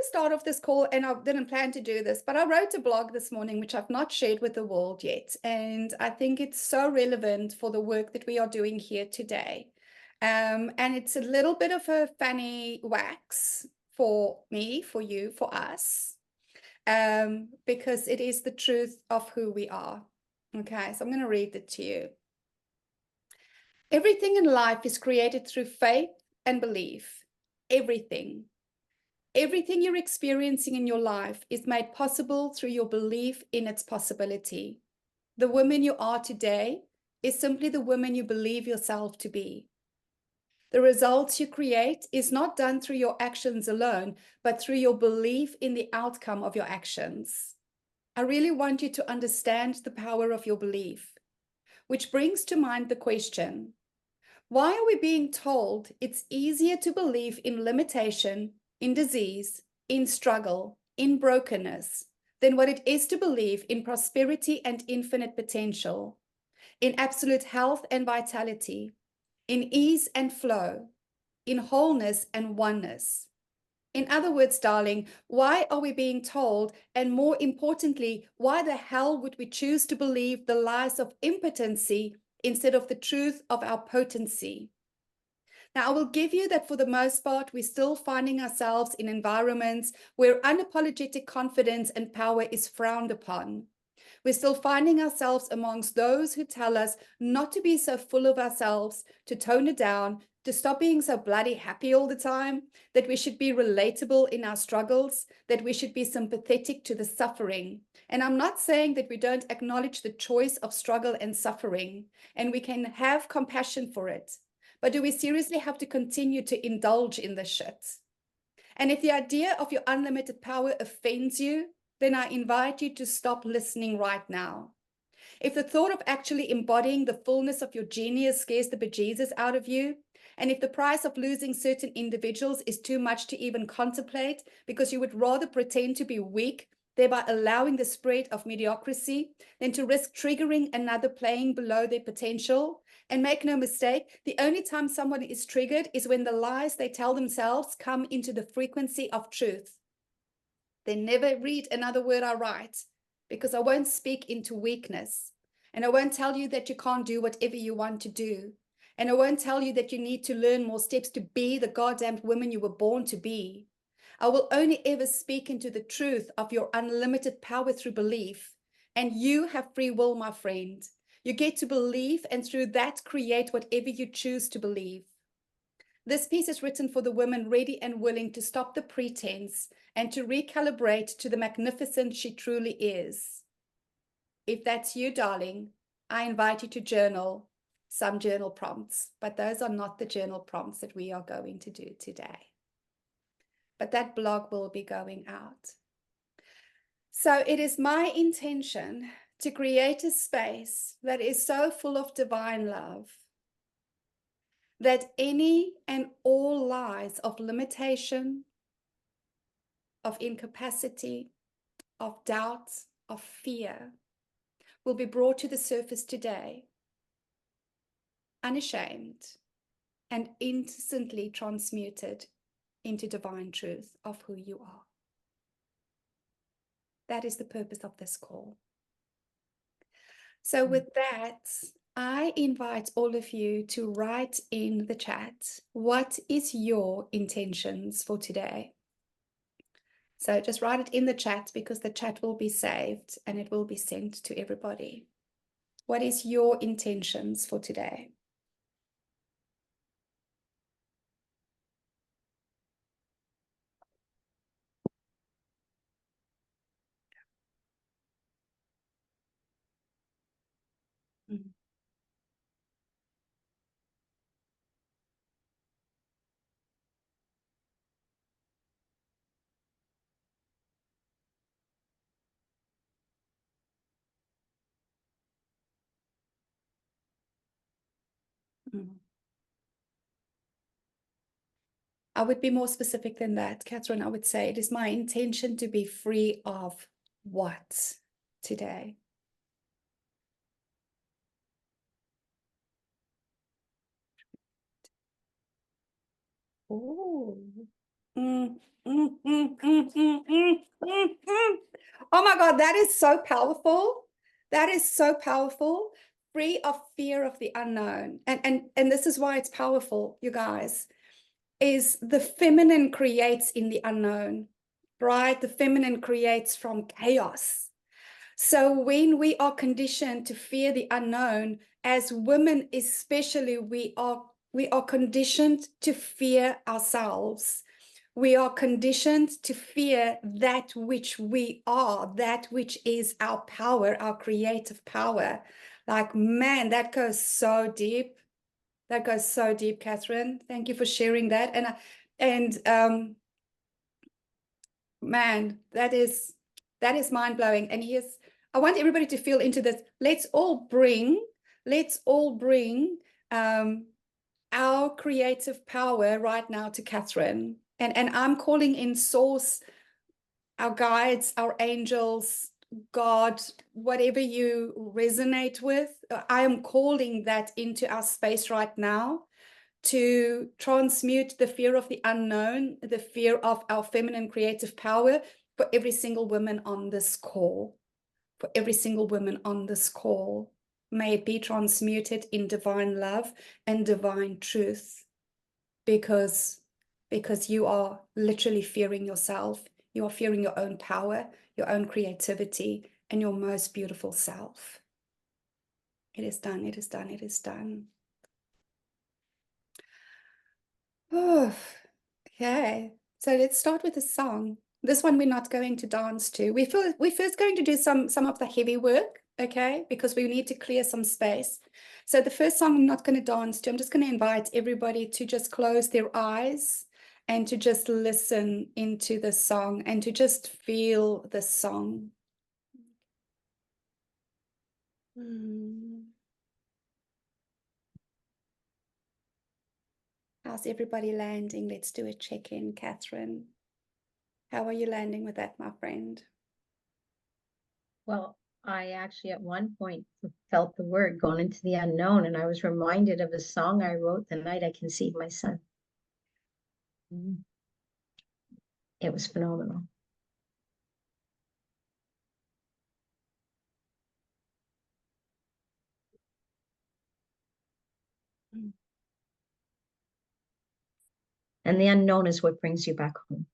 to start off this call, and I didn't plan to do this, but I wrote a blog this morning, which I've not shared with the world yet. And I think it's so relevant for the work that we are doing here today. And it's a little bit of a fanny wax for me, for you, for us, because it is the truth of who we are. Okay, so I'm going to read it to you. Everything in life is created through faith and belief. Everything. Everything you're experiencing in your life is made possible through your belief in its possibility. The woman you are today is simply the woman you believe yourself to be. The results you create is not done through your actions alone, but through your belief in the outcome of your actions. I really want you to understand the power of your belief, which brings to mind the question, why are we being told it's easier to believe in limitation, in disease, in struggle, in brokenness, than what it is to believe in prosperity and infinite potential, in absolute health and vitality, in ease and flow, in wholeness and oneness? In other words, darling, why are we being told, and more importantly, why the hell would we choose to believe the lies of impotency instead of the truth of our potency? Now, I will give you that for the most part, we're still finding ourselves in environments where unapologetic confidence and power is frowned upon. We're still finding ourselves amongst those who tell us not to be so full of ourselves, to tone it down, to stop being so bloody happy all the time, that we should be relatable in our struggles, that we should be sympathetic to the suffering. And I'm not saying that we don't acknowledge the choice of struggle and suffering, and we can have compassion for it. But do we seriously have to continue to indulge in this shit? And if the idea of your unlimited power offends you, then I invite you to stop listening right now. If the thought of actually embodying the fullness of your genius scares the bejesus out of you, and if the price of losing certain individuals is too much to even contemplate because you would rather pretend to be weak, thereby allowing the spread of mediocrity, than to risk triggering another playing below their potential. And make no mistake, the only time someone is triggered is when the lies they tell themselves come into the frequency of truth. They never read another word I write, because I won't speak into weakness. And I won't tell you that you can't do whatever you want to do. And I won't tell you that you need to learn more steps to be the goddamn woman you were born to be. I will only ever speak into the truth of your unlimited power through belief. And you have free will, my friend. You get to believe, and through that create whatever you choose to believe. This piece is written for the woman ready and willing to stop the pretense and to recalibrate to the magnificent she truly is. If that's you, darling, I invite you to journal some journal prompts, but those are not the journal prompts that we are going to do today. But that blog will be going out. So it is my intention to create a space that is so full of divine love that any and all lies of limitation, of incapacity, of doubt, of fear will be brought to the surface today, unashamed, and instantly transmuted into divine truth of who you are. That is the purpose of this call. So with that, I invite all of you to write in the chat, what is your intentions for today? So just write it in the chat, because the chat will be saved and it will be sent to everybody. What is your intentions for today? Mm. Mm. I would be more specific than that, Catherine. I would say it is my intention to be free of what today? Oh. Oh my God, that is so powerful. That is so powerful. Free of fear of the unknown. And this is why it's powerful, you guys, is the feminine creates in the unknown, right? The feminine creates from chaos. So when we are conditioned to fear the unknown, as women especially, we are conditioned to fear ourselves. We are conditioned to fear that which we are, that which is our power, our creative power. Like, man, that goes so deep. That goes so deep, Catherine. Thank you for sharing that. Man, that is mind-blowing. And I want everybody to feel into this. Let's all bring our creative power right now to Catherine. And I'm calling in source, our guides, our angels, God, whatever you resonate with. I am calling that into our space right now to transmute the fear of the unknown, the fear of our feminine creative power for every single woman on this call. For every single woman on this call. May it be transmuted in divine love and divine truth, because you are literally fearing yourself. You are fearing your own power, your own creativity, and your most beautiful self. It is done, it is done, it is done. Oh, okay. So let's start with a song. This one we're not going to dance to. We're first going to do some of the heavy work, okay? Because we need to clear some space. So the first song I'm not going to dance to. I'm just going to invite everybody to just close their eyes and to just listen into the song and to just feel the song. How's everybody landing? Let's do a check-in, Catherine. How are you landing with that, my friend? Well, I actually at one point felt the word going into the unknown, and I was reminded of a song I wrote the night I conceived my son. It was phenomenal. And the unknown is what brings you back home.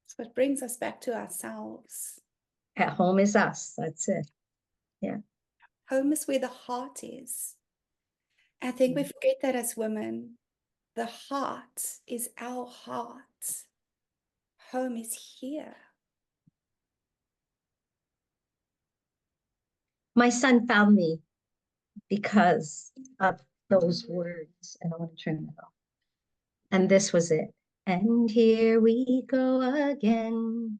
It's what brings us back to ourselves. At home is us. That's it. Yeah. Home is where the heart is. I think we forget that as women. The heart is our heart. Home is here. My son found me because of those words, and I want to turn that off. And this was it. And here we go again,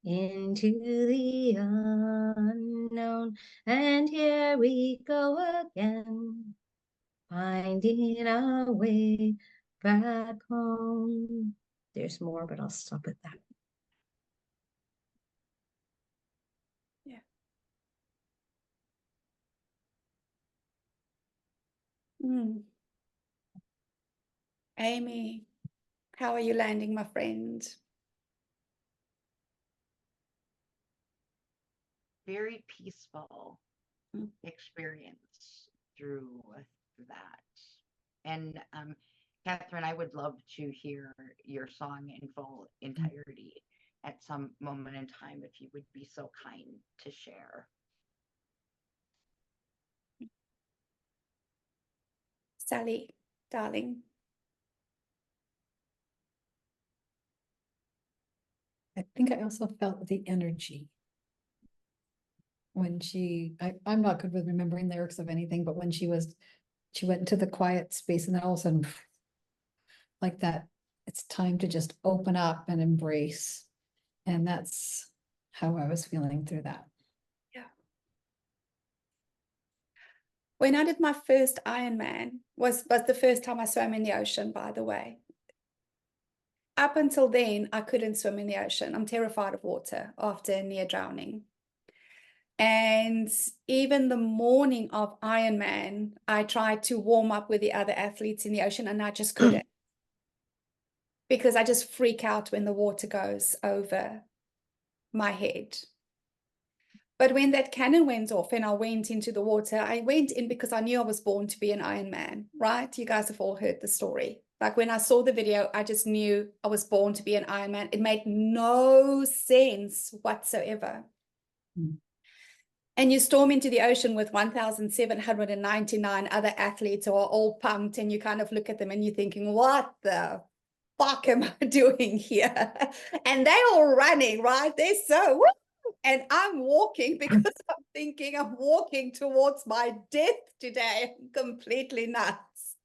into the unknown. And here we go again, finding our way back home. There's more, but I'll stop at that. Yeah. Amy, how are you landing, my friend? Very peaceful experience through that. And Catherine, I would love to hear your song in full entirety at some moment in time, if you would be so kind to share. Sally, darling. I think I also felt the energy when I'm not good with remembering lyrics of anything, but when she went into the quiet space and then all of a sudden, like that, it's time to just open up and embrace. And that's how I was feeling through that. Yeah. When I did my first Ironman, was the first time I swam in the ocean, by the way. Up until then, I couldn't swim in the ocean. I'm terrified of water after near drowning. And even the morning of Ironman, I tried to warm up with the other athletes in the ocean, and I just couldn't, because I just freak out when the water goes over my head. But when that cannon went off and I went into the water, I went in because I knew I was born to be an Ironman, right? You guys have all heard the story. Like when I saw the video, I just knew I was born to be an Ironman. It made no sense whatsoever. Mm. And you storm into the ocean with 1,799 other athletes who are all pumped, and you kind of look at them and you're thinking, what the fuck am I doing here? And they're all running, right? They're so, woo! And I'm walking because I'm thinking I'm walking towards my death today. I'm completely nuts.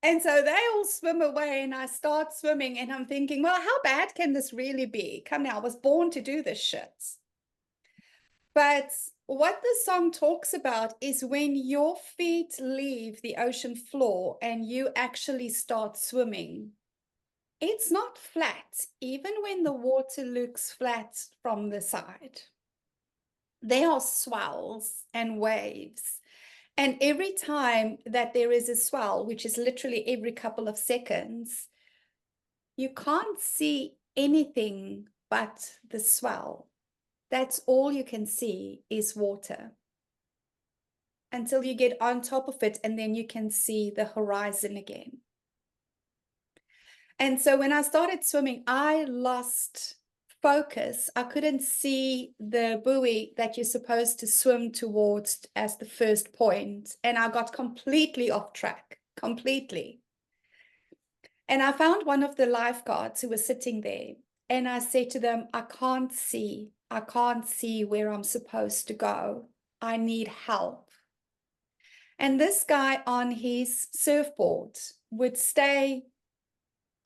And so they all swim away and I start swimming and I'm thinking, well, how bad can this really be? Come now, I was born to do this shit. But what the song talks about is when your feet leave the ocean floor and you actually start swimming, it's not flat, even when the water looks flat from the side. There are swells and waves. And every time that there is a swell, which is literally every couple of seconds, you can't see anything but the swell. That's all you can see is water until you get on top of it, and then you can see the horizon again. And so when I started swimming, I lost focus. I couldn't see the buoy that you're supposed to swim towards as the first point. And I got completely off track, completely. And I found one of the lifeguards who was sitting there. And I said to them, I can't see where I'm supposed to go. I need help. And this guy on his surfboard would stay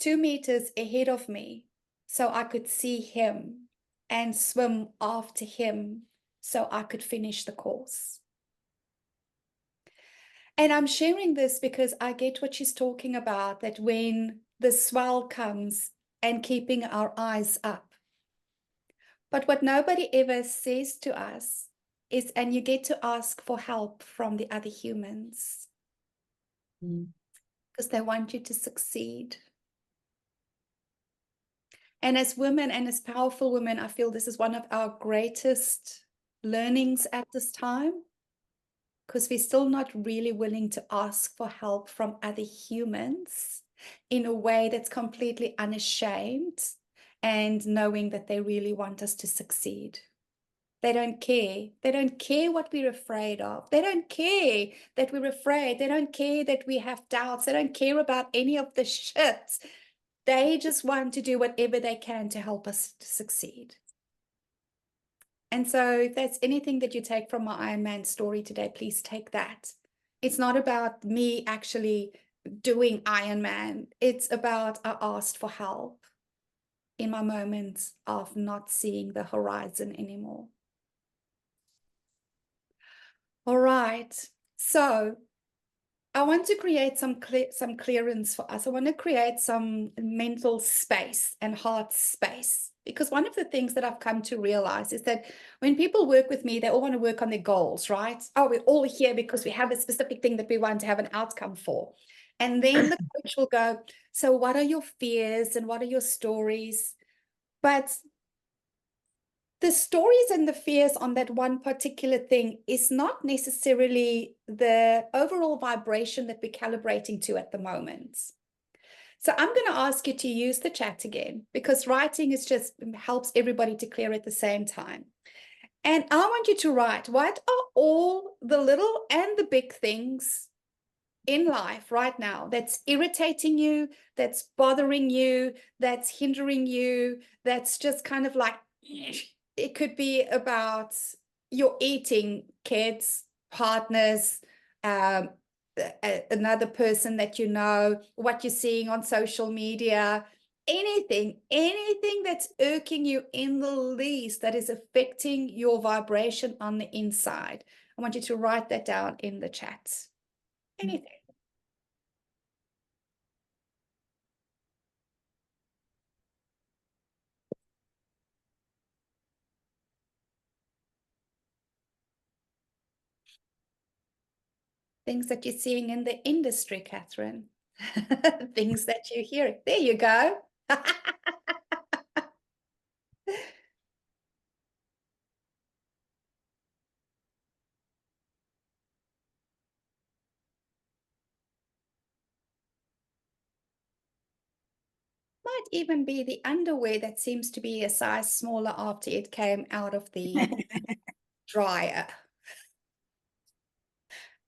2 meters ahead of me so I could see him and swim after him so I could finish the course. And I'm sharing this because I get what she's talking about, that when the swell comes and keeping our eyes up. But what nobody ever says to us is, and you get to ask for help from the other humans because they want you to succeed. And as women and as powerful women, I feel this is one of our greatest learnings at this time, because we're still not really willing to ask for help from other humans in a way that's completely unashamed and knowing that they really want us to succeed. They don't care. They don't care what we're afraid of. They don't care that we're afraid. They don't care that we have doubts. They don't care about any of the shit. They just want to do whatever they can to help us to succeed. And so if that's anything that you take from my Ironman story today, please take that. It's not about me actually doing Ironman. It's about I asked for help in my moments of not seeing the horizon anymore. All right. So I want to create some clearance for us. I want to create some mental space and heart space, because one of the things that I've come to realize is that when people work with me, they all want to work on their goals, right? Oh, we're all here because we have a specific thing that we want to have an outcome for. And then the coach will go, so what are your fears and what are your stories? But the stories and the fears on that one particular thing is not necessarily the overall vibration that we're calibrating to at the moment. So I'm going to ask you to use the chat again, because writing is just helps everybody to clear at the same time. And I want you to write, what are all the little and the big things in life right now that's irritating you, that's bothering you, that's hindering you, that's just kind of like, it could be about your eating, kids, partners, another person that you know, what you're seeing on social media, anything that's irking you in the least, that is affecting your vibration on the inside. I want you to write that down in the chat. Anything. Things that you're seeing in the industry, Catherine. Things that you hear. There you go. Might even be the underwear that seems to be a size smaller after it came out of the dryer.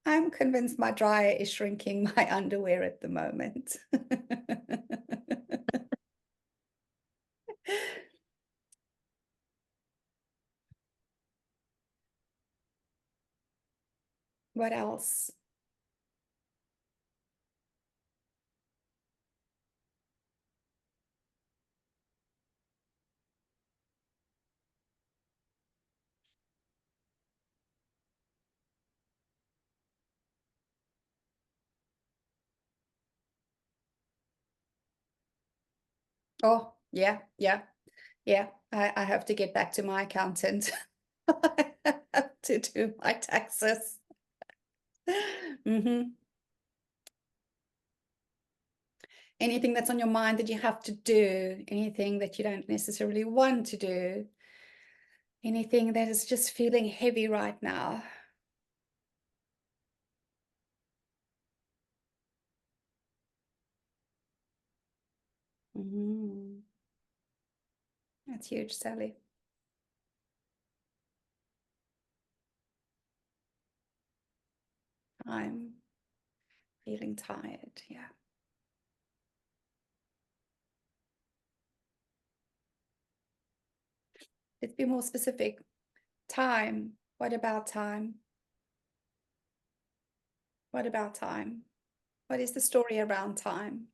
I'm convinced my dryer is shrinking my underwear at the moment. What else? Oh, yeah. I have to get back to my accountant. I have to do my taxes. Anything that's on your mind that you have to do, anything that you don't necessarily want to do, anything that is just feeling heavy right now. That's huge, Sally. I'm feeling tired, yeah. Let's be more specific. Time. What about time? What about time? What is the story around time?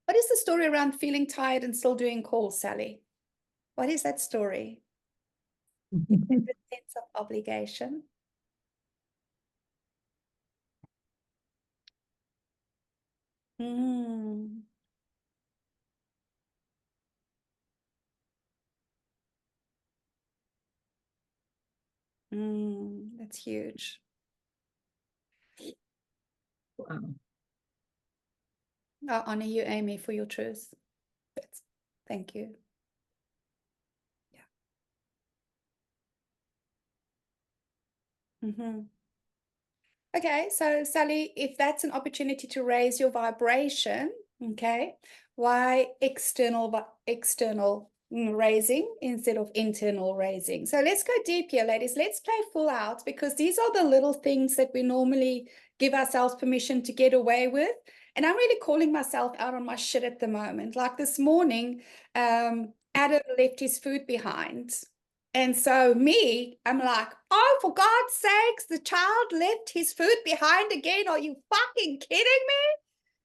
What is the story around feeling tired and still doing calls, Sally? What is that story? Is there a sense of obligation? That's huge. Wow. I honor you, Amy, for your truth. Thank you. Yeah. Okay, so Sally, if that's an opportunity to raise your vibration, okay, why external raising instead of internal raising? So let's go deep here, ladies. Let's play full out, because these are the little things that we normally give ourselves permission to get away with. And I'm really calling myself out on my shit at the moment. Like this morning, Adam left his food behind. And so I'm like, oh, for God's sakes, the child left his food behind again. Are you fucking kidding me?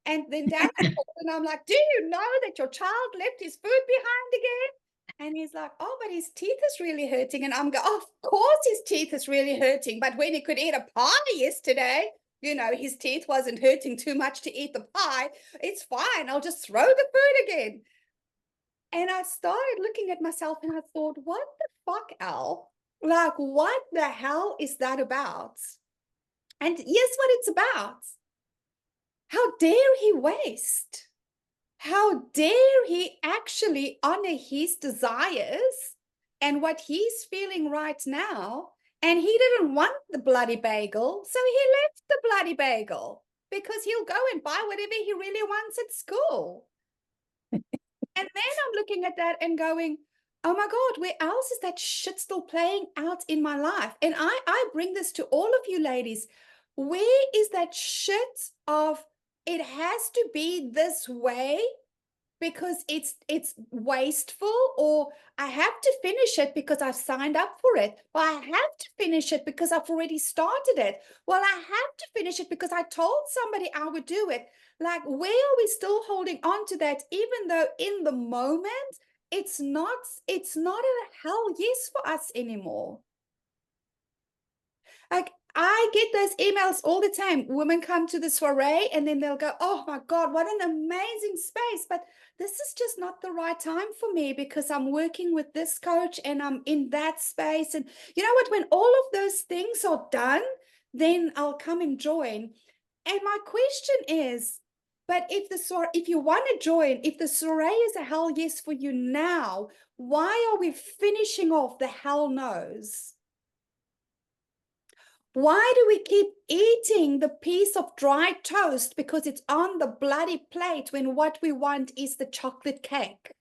And then Darren called and I'm like, do you know that your child left his food behind again? And he's like, oh, but his teeth is really hurting. And I'm going, oh, of course his teeth is really hurting. But when he could eat a pie yesterday, his teeth wasn't hurting too much to eat the pie. It's fine. I'll just throw the food again. And I started looking at myself and I thought, what the fuck, Al? Like, what the hell is that about? And guess what it's about? How dare he waste? How dare he actually honor his desires and what he's feeling right now? And he didn't want the bloody bagel, so he left the bloody bagel because he'll go and buy whatever he really wants at school. And then I'm looking at that and going, oh my God, where else is that shit still playing out in my life? And I bring this to all of you ladies. Where is that shit of it has to be this way because it's wasteful, or I have to finish it because I've signed up for it. Well, I have to finish it because I've already started it. Well, I have to finish it because I told somebody I would do it. Like, where are we still holding on to that, even though in the moment it's not a hell yes for us anymore? Like, I get those emails all the time. Women come to the soiree and then they'll go, oh my God, what an amazing space. But this is just not the right time for me because I'm working with this coach and I'm in that space. And you know what? When all of those things are done, then I'll come and join. And my question is, but if you want to join, if the soiree is a hell yes for you now, why are we finishing off the hell no's? Why do we keep eating the piece of dry toast because it's on the bloody plate when what we want is the chocolate cake?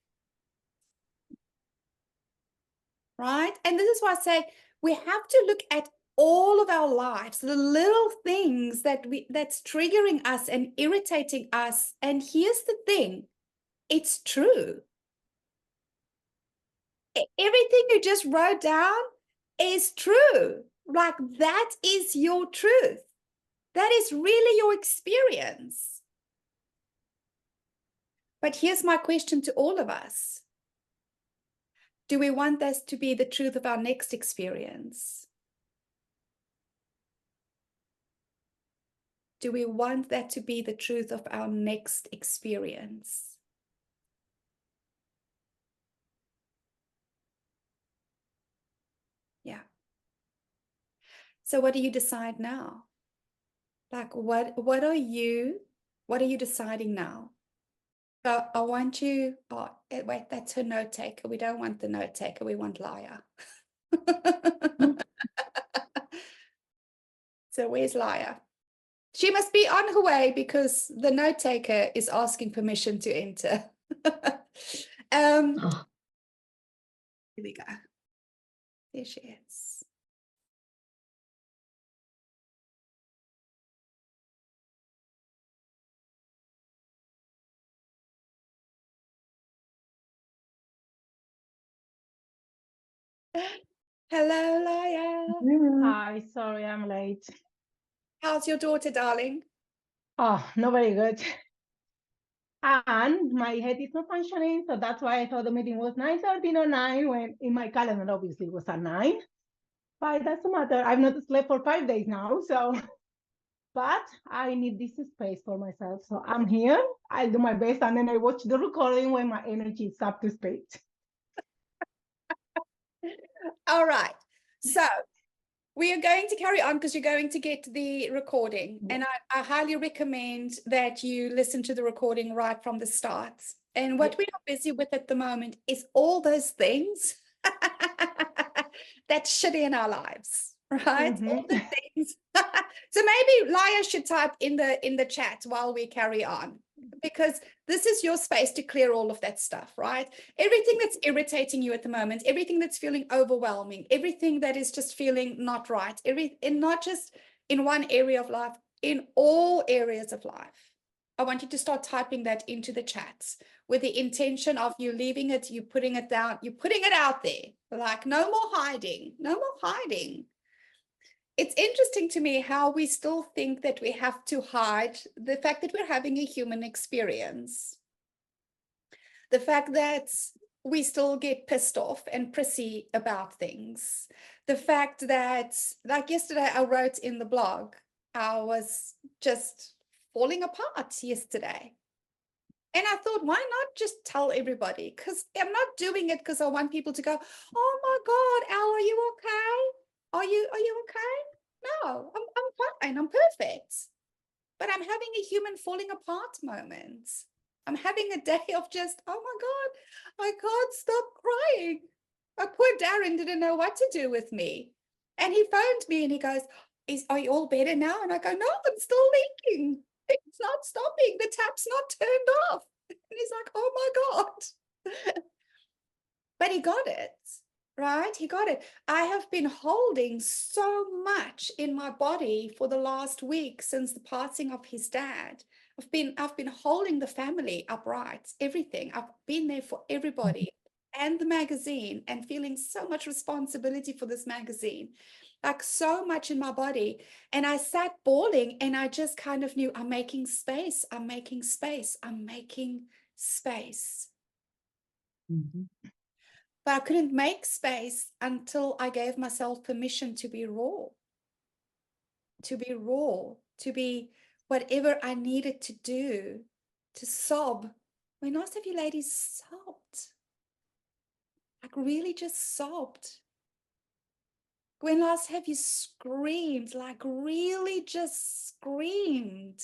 Right? And this is why I say we have to look at all of our lives, the little things that's triggering us and irritating us. And here's the thing, it's true. Everything you just wrote down is true. Like that is your truth. That is really your experience. But here's my question to all of us. Do we want this to be the truth of our next experience? Do we want that to be the truth of our next experience? Yeah. So what do you decide now? Like what are you deciding now? So I want you, oh, wait, that's her note taker. We don't want the note taker. We want liar. So where's liar? She must be on her way because the note taker is asking permission to enter. Oh, Here we go. There she is. Hello, Laya. Hi, sorry I'm late. How's your daughter, darling? Oh, not very good. And my head is not functioning, so that's why I thought the meeting was 9:13 or 9 when in my calendar obviously it was at 9. But it doesn't matter. I've not slept for 5 days now, so but I need this space for myself. So I'm here. I'll do my best and then I watch the recording when my energy is up to speed. All right. So we are going to carry on because you're going to get the recording. Yeah. And I highly recommend that you listen to the recording right from the start. And what Yeah. we are busy with at the moment is all those things that's shitty in our lives, right? All the things. So maybe Laya should type in the chat while we carry on, because this is your space to clear all of that stuff, right? Everything that's irritating you at the moment, everything that's feeling overwhelming, everything that is just feeling not right, and not just in one area of life, in all areas of life. I want you to start typing that into the chats with the intention of you leaving it, you putting it down, you putting it out there. Like no more hiding, no more hiding. It's interesting to me how we still think that we have to hide the fact that we're having a human experience. The fact that we still get pissed off and prissy about things. The fact that, like yesterday, I wrote in the blog, I was just falling apart yesterday. And I thought, why not just tell everybody? Because I'm not doing it because I want people to go, oh my God, Elle, are you okay? Are you okay? No, I'm fine. I'm perfect. But I'm having a human falling apart moment. I'm having a day of just, oh my God, I can't stop crying. My poor Darren didn't know what to do with me. And he phoned me and he goes, are you all better now? And I go, no, I'm still leaking. It's not stopping. The tap's not turned off. And he's like, oh my God. But he got it, right? He got it. I have been holding so much in my body for the last week since the passing of his dad. I've been holding the family upright, everything. I've been there for everybody and the magazine and feeling so much responsibility for this magazine, like so much in my body. And I sat bawling and I just kind of knew I'm making space. I'm making space. I'm making space. But I couldn't make space until I gave myself permission to be raw. to be raw, to be whatever I needed to do, to sob. When last have you ladies sobbed? Like really just sobbed? When last have you screamed? Like really just screamed?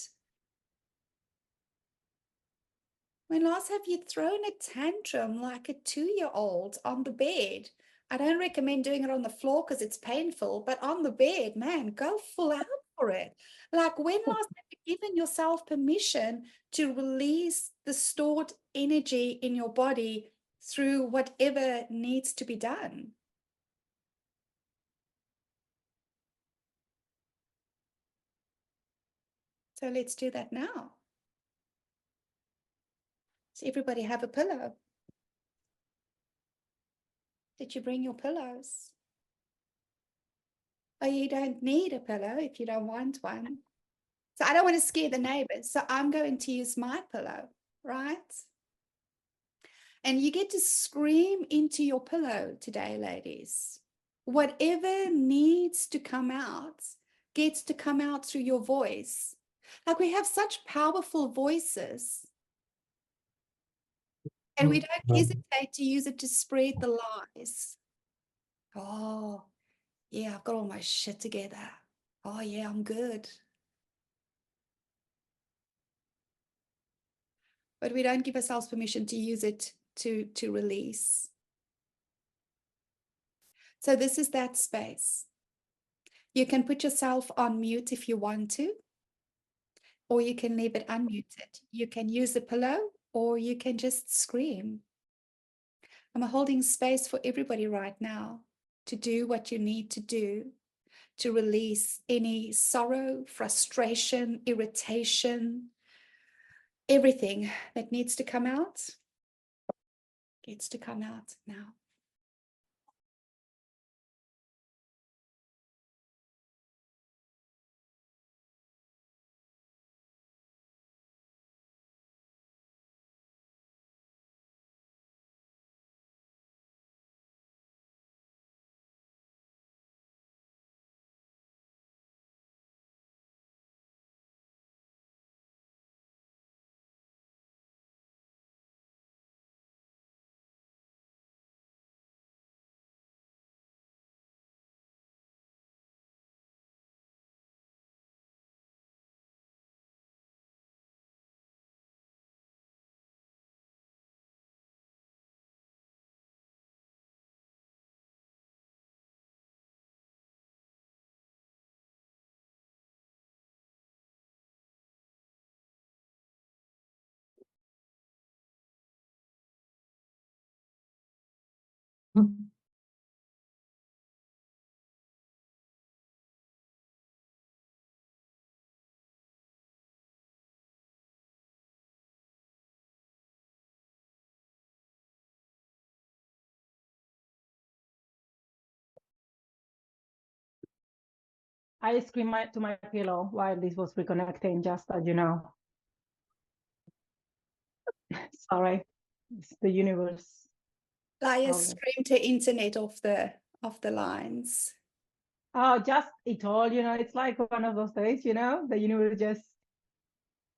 When last have you thrown a tantrum like a 2-year-old on the bed? I don't recommend doing it on the floor because it's painful, but on the bed, man, go full out for it. Like when last have you given yourself permission to release the stored energy in your body through whatever needs to be done? So let's do that now. Does everybody have a pillow? Did you bring your pillows? Oh, you don't need a pillow if you don't want one. So I don't want to scare the neighbors. So I'm going to use my pillow, right? And you get to scream into your pillow today, ladies. Whatever needs to come out gets to come out through your voice. Like we have such powerful voices. And we don't hesitate to use it to spread the lies. Oh, yeah, I've got all my shit together. Oh, yeah, I'm good. But we don't give ourselves permission to use it to release. So this is that space. You can put yourself on mute if you want to, or you can leave it unmuted. You can use a pillow, or you can just scream. I'm holding space for everybody right now to do what you need to do to release any sorrow, frustration, irritation, everything that needs to come out gets to come out now. I screamed to my pillow while this was reconnecting, just as you know. Sorry, it's the universe. Liar Okay. scream to internet off the lines. Oh, just it all, it's like one of those days, the universe just.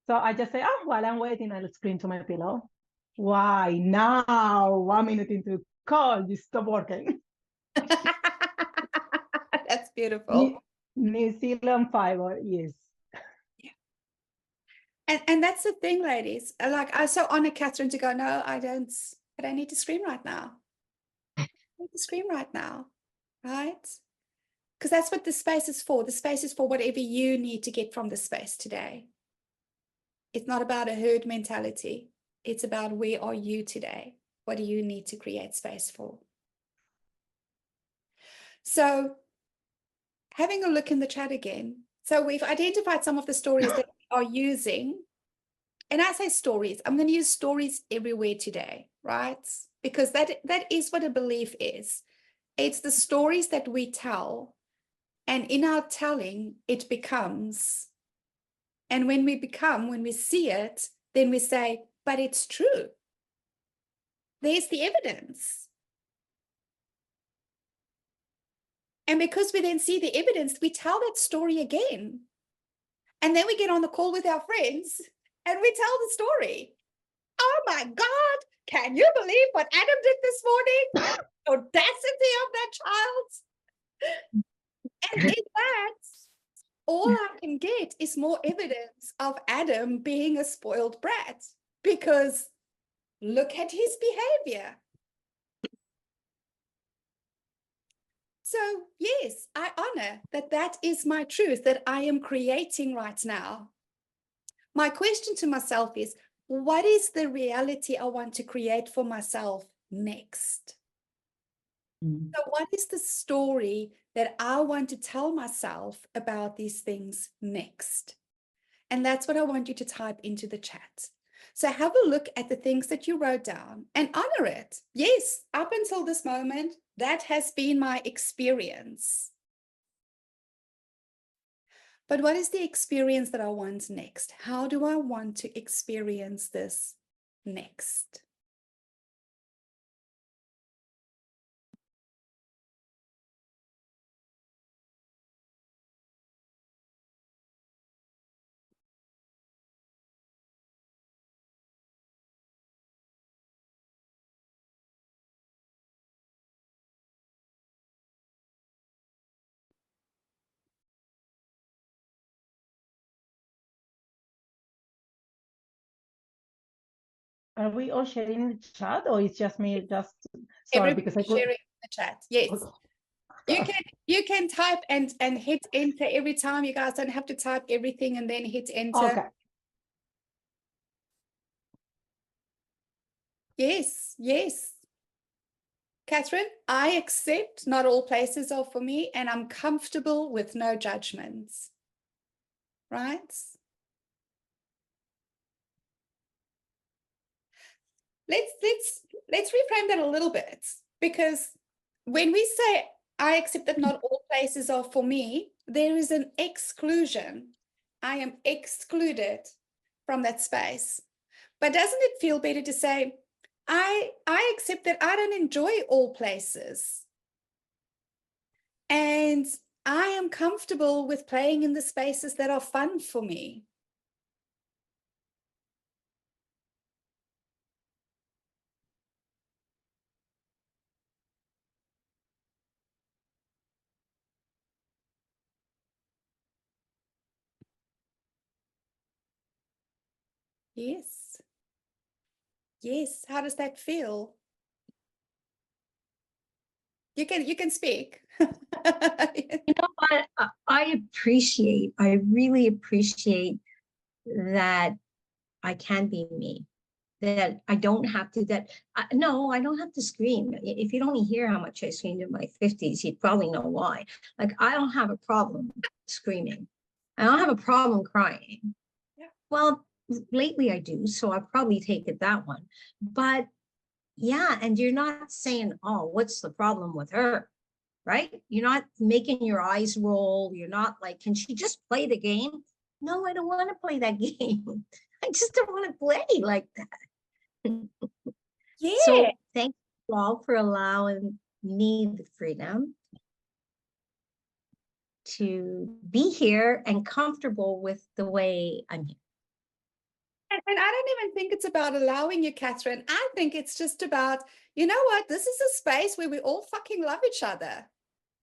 So I just say, oh, while I'm waiting, I'll scream to my pillow. Why now? 1 minute into call, you stop working. That's beautiful. New Zealand fiber, yes. And that's the thing, ladies. Like I so honor Catherine to go, no, I don't need to scream right now. I don't need to scream right now. Right? Because that's what the space is for. The space is for whatever you need to get from the space today. It's not about a herd mentality. It's about where are you today? What do you need to create space for? So having a look in the chat again. So we've identified some of the stories that we are using. And I say stories, I'm going to use stories everywhere today, right? Because that is what a belief is. It's the stories that we tell. And in our telling, it becomes. And when we see it, then we say, but it's true. There's the evidence. And because we then see the evidence, we tell that story again. And then we get on the call with our friends and we tell the story. Oh my God, can you believe what Adam did this morning? Audacity of that child. And in that, all I can get is more evidence of Adam being a spoiled brat, because look at his behavior. So yes, I honor that that is my truth that I am creating right now. My question to myself is, what is the reality I want to create for myself next? So what is the story that I want to tell myself about these things next? And that's what I want you to type into the chat. So have a look at the things that you wrote down and honor it. Yes, up until this moment, that has been my experience. But what is the experience that I want next? How do I want to experience this next? Are we all sharing the chat, or it's just me? Just sorry, Everybody because I could. sharing the chat. Yes. Okay. You can type and hit enter every time. You guys don't have to type everything and then hit enter. Okay. Yes, yes. Catherine, I accept not all places are for me, and I'm comfortable with no judgments. Right? Let's reframe that a little bit, because when we say I accept that not all places are for me, there is an exclusion. I am excluded from that space. But doesn't it feel better to say, I accept that I don't enjoy all places, and I am comfortable with playing in the spaces that are fun for me. Yes. Yes. How does that feel? You can speak. You know what? I really appreciate that I can be me, that I don't have to, no, I don't have to scream. If you'd only hear how much I screamed in my 50s, you'd probably know why. Like, I don't have a problem screaming. I don't have a problem crying. Yeah. Well, lately I do, so I'll probably take it that one. But yeah, and you're not saying, oh, what's the problem with her? Right? You're not making your eyes roll. You're not like, can she just play the game? No, I don't want to play that game. I just don't want to play like that. Yeah. So thank you all for allowing me the freedom to be here and comfortable with the way I'm here. And I don't even think it's about allowing you, Catherine. I think it's just about, you know what? This is a space where we all fucking love each other.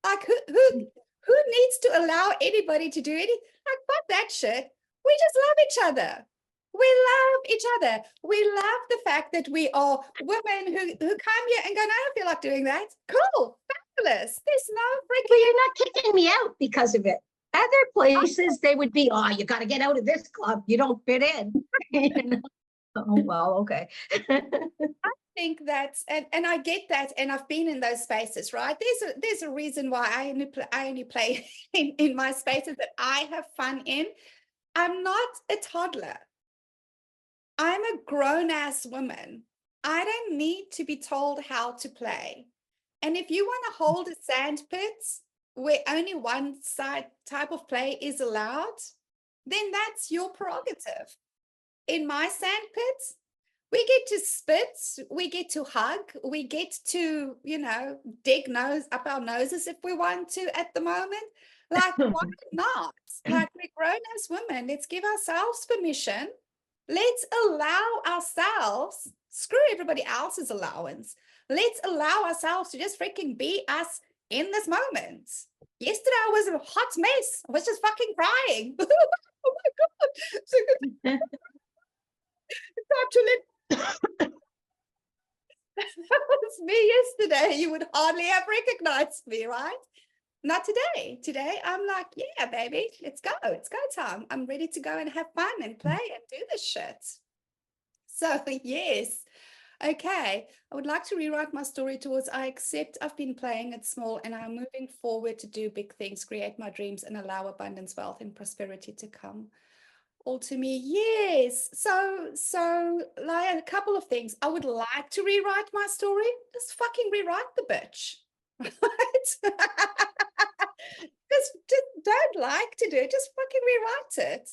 Like, who needs to allow anybody to do anything? Like, fuck that shit. We just love each other. We love each other. We love the fact that we are women who come here and go, no, I don't feel like doing that. Cool. Fabulous. There's no freaking... But you're not kicking me out because of it. Other places, they would be, oh, you got to get out of this club. You don't fit in. You know? Oh, well, okay. I think that's, and I get that, and I've been in those spaces, right? There's a reason why I only play in my spaces that I have fun in. I'm not a toddler. I'm a grown-ass woman. I don't need to be told how to play. And if you want to hold a sand pit where only one side type of play is allowed, then that's your prerogative. In my sand pit, We get to spit, we get to hug, we get to, dig up our noses if we want to at the moment. Like, why not? Like, we're grown as women. Let's give ourselves permission. Let's allow ourselves, screw everybody else's allowance. Let's allow ourselves to just freaking be us in this moment. Yesterday I was a hot mess. I was just fucking crying. Oh my God. Actually, that was me yesterday. You would hardly have recognized me, right? Not today. Today, I'm like, yeah, baby, let's go. It's go time. I'm ready to go and have fun and play and do this shit. So, yes. Okay. I would like to rewrite my story towards I accept I've been playing it small and I'm moving forward to do big things, create my dreams, and allow abundance, wealth, and prosperity to come all to me. Yes. So like a couple of things. I would like to rewrite my story. Just fucking rewrite the bitch. Right? just don't like to do it. Just fucking rewrite it.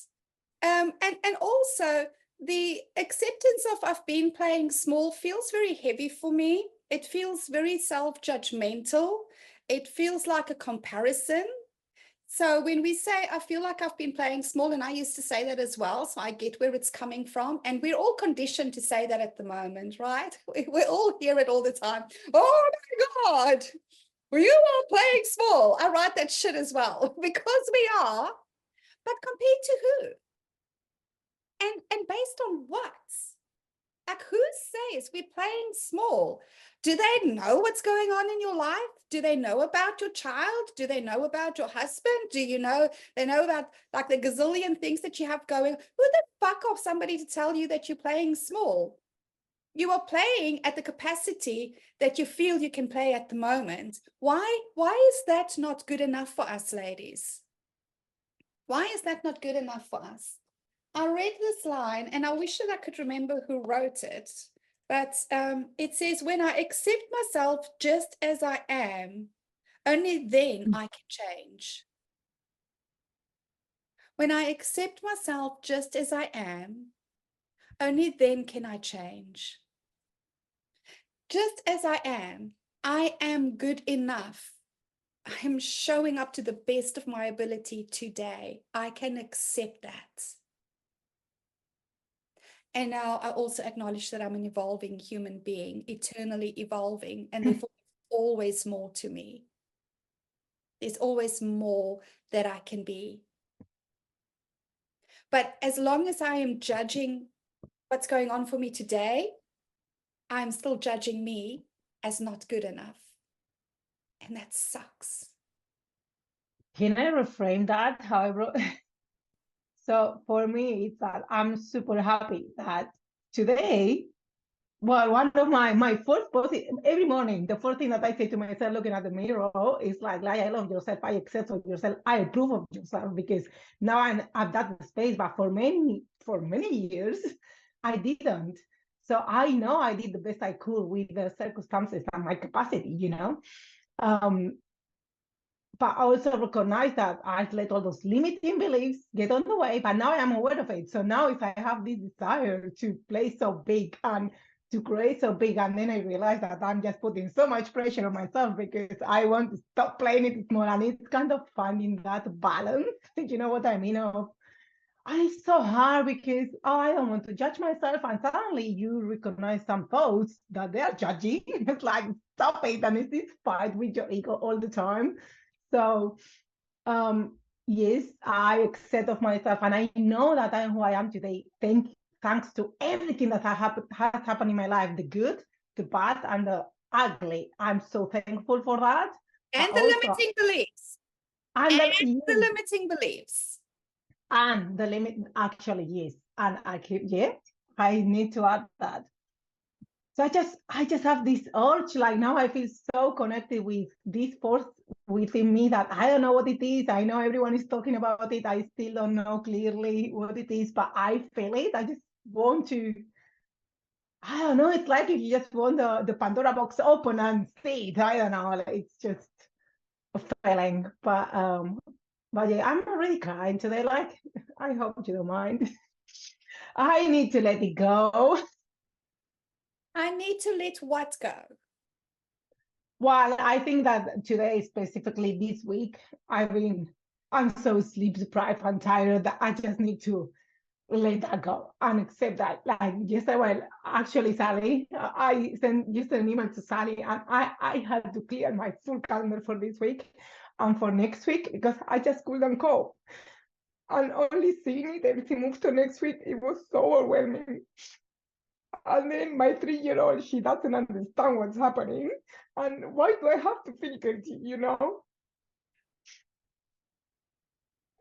And also the acceptance of I've been playing small feels very heavy for me. It feels very self-judgmental. It feels like a comparison. So when we say, I feel like I've been playing small, and I used to say that as well, so I get where it's coming from. And we're all conditioned to say that at the moment, right? We all hear it all the time. Oh my God, you are playing small. I write that shit as well, because we are, but compared to who? And based on what? Like, who says we're playing small? Do they know what's going on in your life? Do they know about your child? Do they know about your husband? Do you know, they know about like the gazillion things that you have going? Who the fuck are somebody to tell you that you're playing small? You are playing at the capacity that you feel you can play at the moment. Why is that not good enough for us, ladies? Why is that not good enough for us? I read this line and I wish that I could remember who wrote it, but it says, when I accept myself just as I am, only then I can change. When I accept myself just as I am, only then can I change. Just as I am good enough. I am showing up to the best of my ability today. I can accept that. And now I also acknowledge that I'm an evolving human being, eternally evolving, and therefore always more to me. There's always more that I can be. But as long as I am judging what's going on for me today, I'm still judging me as not good enough. And that sucks. Can I reframe that? However, so for me, it's that I'm super happy that today, well, one of my first positive, every morning, the first thing that I say to myself looking at the mirror is like, I love yourself, I accept of yourself, I approve of yourself, because now I'm at that space. But for many years, I didn't. So I know I did the best I could with the circumstances and my capacity, but I also recognize that I've let all those limiting beliefs get on the way, but now I'm aware of it. So now if I have this desire to play so big and to create so big, and then I realize that I'm just putting so much pressure on myself because I want to stop playing it small, and it's kind of finding that balance, you know what I mean? And it's so hard because I don't want to judge myself, and suddenly you recognize some thoughts that they are judging. It's like, stop it, and it's this fight with your ego all the time. So, yes, I accept of myself, and I know that I am who I am today. Thanks to everything that has happened in my life, the good, the bad, and the ugly. I'm so thankful for that. And the limiting beliefs. And the limiting beliefs. And the limit, actually, yes. And I need to add that. So I just have this urge, like now I feel so connected with this force within me that I don't know what it is. I know everyone is talking about it. I still don't know clearly what it is, but I feel it. I just want to, I don't know. It's like if you just want the Pandora box open and see it. I don't know. Like, it's just a feeling. But yeah, I'm already crying today. Like, I hope you don't mind. I need to let it go. need to let what go? Well, I think that today, specifically this week, I'm so sleep deprived and tired that I just need to let that go and accept that. Like yesterday, well, actually, Sally, I sent an email to Sally, and I had to clear my full calendar for this week and for next week because I just couldn't cope. And only seeing it, everything moved to next week, it was so overwhelming. And then my 3-year-old, she doesn't understand what's happening. And why do I have to feel guilty, you know?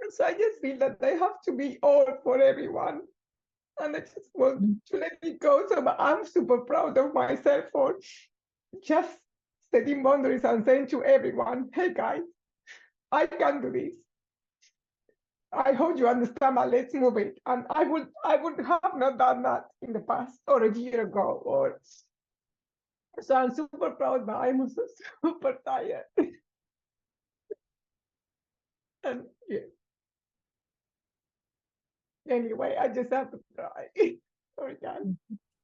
So I just feel that I have to be all for everyone. And I just want to let it go. So I'm super proud of myself for just setting boundaries and saying to everyone, hey guys, I can do this. I hope you understand, but let's move it. And I would have not done that in the past or a year ago. Or so I'm super proud, but I'm also super tired. And yeah. Anyway, I just have to cry. Sorry, guys.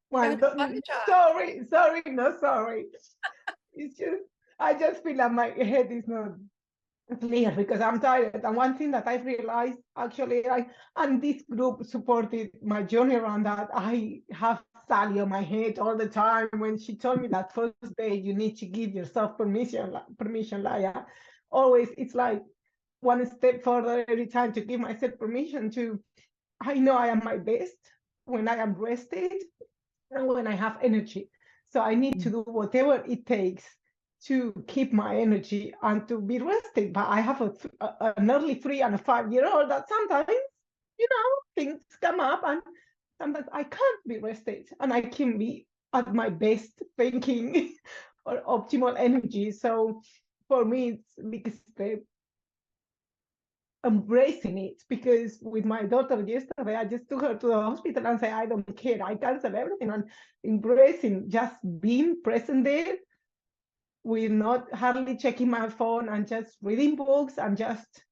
Well, Don't apologize. sorry, no sorry. It's just I just feel like my head is not clear because I'm tired. And one thing that I've realized, actually, and this group supported my journey around that. I have Sally on my head all the time when she told me that first day you need to give yourself permission, Laia. Always, it's like one step further every time to give myself permission to. I know I am my best when I am rested and when I have energy. So I need to do whatever it takes to keep my energy and to be rested. But I have an early 3 and a 5-year-old that sometimes, you know, things come up and sometimes I can't be rested and I can be at my best thinking or optimal energy. So for me, it's a big step embracing it, because with my daughter yesterday, I just took her to the hospital and said, I don't care, I cancel everything, and embracing just being present there with not hardly checking my phone and just reading books and just,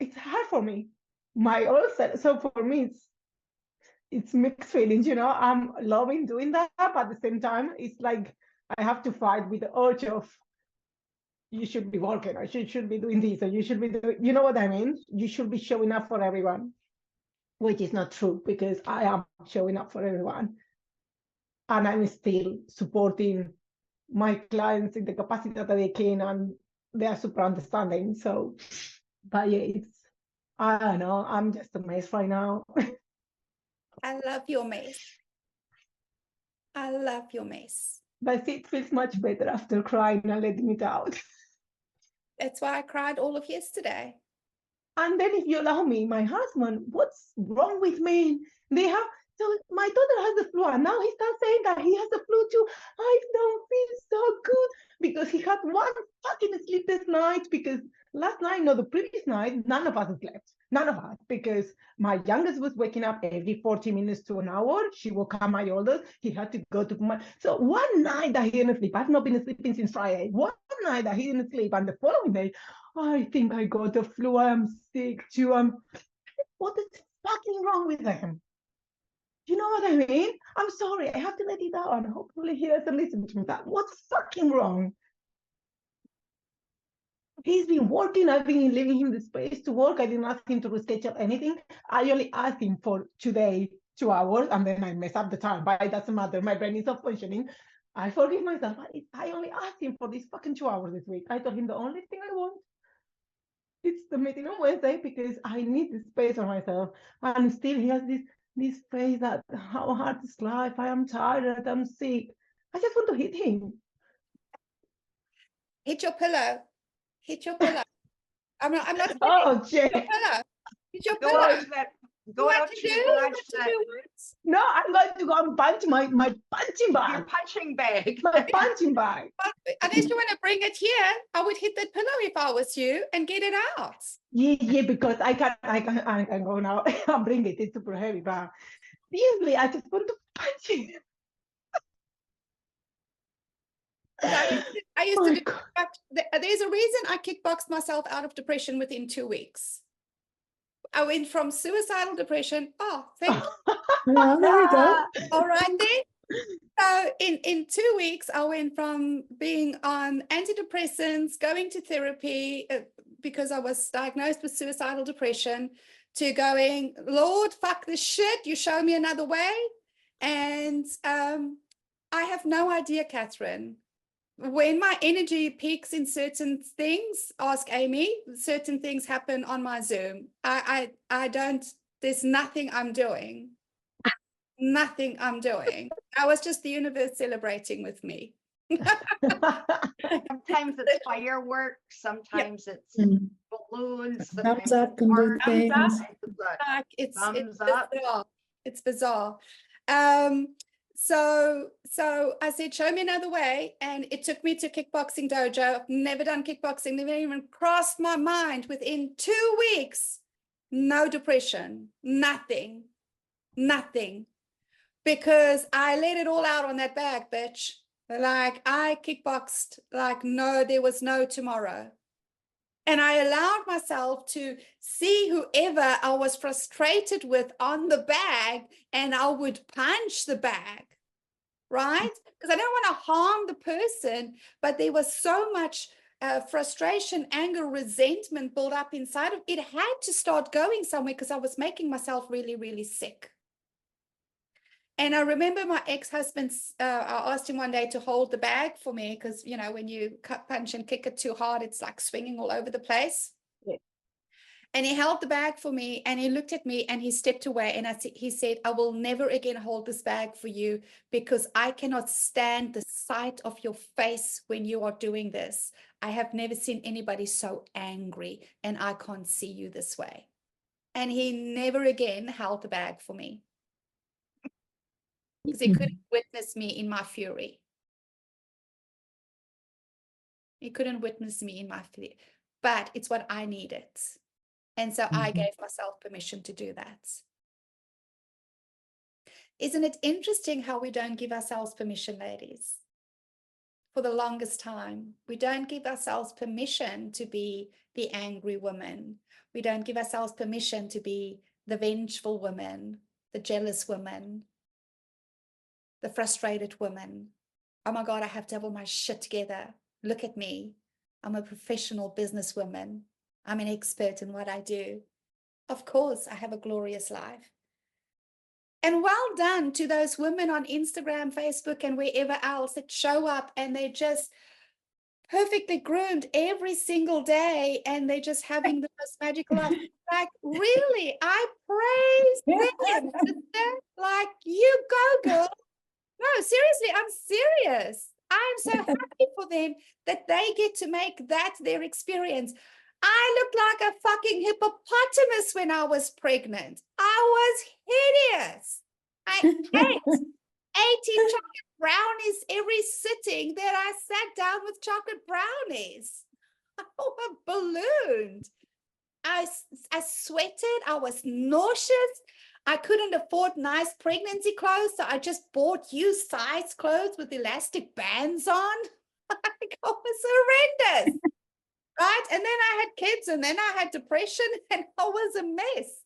it's hard for me. So for me, it's mixed feelings, you know. I'm loving doing that, but at the same time, it's like I have to fight with the urge of, you should be working, or you should be doing this, or you should be doing, you know what I mean? You should be showing up for everyone, which is not true, because I am showing up for everyone. And I'm still supporting my clients in the capacity that they can, and they are super understanding. So, but yeah, I don't know, I'm just a mess right now. I love your mess. I love your mess. But it feels much better after crying and letting it out. That's why I cried all of yesterday. And then, if you allow me, my husband, what's wrong with me? So my daughter has the flu, and now he starts saying that he has the flu too. I don't feel so good because he had one fucking sleepless night, because last night, no, the previous night, none of us slept. None of us, because my youngest was waking up every 40 minutes to an hour. She woke up my oldest. He had to go to so one night that he didn't sleep. I've not been sleeping since Friday. One night that he didn't sleep, and the following day, I think I got the flu. I'm sick too. What is fucking wrong with him? You know what I mean? I'm sorry. I have to let it out, and hopefully he doesn't listen to me. That what's fucking wrong? He's been working. I've been leaving him the space to work. I didn't ask him to reschedule anything. I only asked him for today 2 hours, and then I mess up the time. But it doesn't matter. My brain is not functioning. I forgive myself. I only asked him for these fucking 2 hours this week. I told him the only thing I want, it's the meeting on Wednesday, because I need the space for myself. And still he has this face that, how hard is life? I am tired. I'm sick. I just want to hit him. Hit your pillow. Hit your pillow. I'm not Oh, hit your Jay. pillow. Hit your Go pillow. out to that. Go What out to to do? your What garage to set. do? No, I'm going to go and punch my punching Your bag. punching bag. My punching bag. But unless you want to bring it here, I would hit that pillow if I was you and get it out. Yeah, because I can go now. I'll bring it. It's super heavy, but seriously, I just want to punch it. I used Oh to my do, God. but there's a reason I kickboxed myself out of depression within 2 weeks. I went from suicidal depression. Oh, thank you. Well, there we go. All right then. So in 2 weeks, I went from being on antidepressants, going to therapy because I was diagnosed with suicidal depression, to going, Lord, fuck this shit. You show me another way. And I have no idea, Catherine. When my energy peaks in certain things, ask Amy, certain things happen on my Zoom. I don't, there's nothing I'm doing. Nothing I'm doing. I was just the universe celebrating with me. Sometimes it's fireworks, sometimes it's Mm. balloons, Thumbs sometimes up it's can do art, things. sometimes it's a Like it's thumbs up. bizarre. It's bizarre. So I said, show me another way. And it took me to kickboxing dojo. I've never done kickboxing, never even crossed my mind. Within 2 weeks, no depression, nothing, because I let it all out on that bag, bitch. Like I kickboxed, like no, there was no tomorrow. And I allowed myself to see whoever I was frustrated with on the bag, and I would punch the bag, right? Because I don't want to harm the person, but there was so much frustration, anger, resentment built up inside of it. It had to start going somewhere because I was making myself really, really sick. And I remember my ex-husband, I asked him one day to hold the bag for me because, you know, when you punch and kick it too hard, it's like swinging all over the place. Yeah. And he held the bag for me and he looked at me and he stepped away. And he said, I will never again hold this bag for you because I cannot stand the sight of your face when you are doing this. I have never seen anybody so angry and I can't see you this way. And he never again held the bag for me, because he couldn't witness me in my fury. He couldn't witness me in my fury, but it's what I needed. And so I gave myself permission to do that. Isn't it interesting how we don't give ourselves permission, ladies? For the longest time, we don't give ourselves permission to be the angry woman. We don't give ourselves permission to be the vengeful woman, the jealous woman, the frustrated woman. Oh my God, I have to have all my shit together. Look at me. I'm a professional businesswoman. I'm an expert in what I do. Of course, I have a glorious life. And well done to those women on Instagram, Facebook, and wherever else that show up and they're just perfectly groomed every single day and they're just having the most magical life. Like, really, I praise them, sister. Like, you go, girl. No, seriously, I'm serious. I'm so happy for them that they get to make that their experience. I looked like a fucking hippopotamus when I was pregnant. I was hideous. I ate 80 chocolate brownies every sitting that I sat down with chocolate brownies. I ballooned. I sweated. I was nauseous. I couldn't afford nice pregnancy clothes, so I just bought used size clothes with elastic bands on. Like, it was horrendous, right? And then I had kids, and then I had depression, and I was a mess.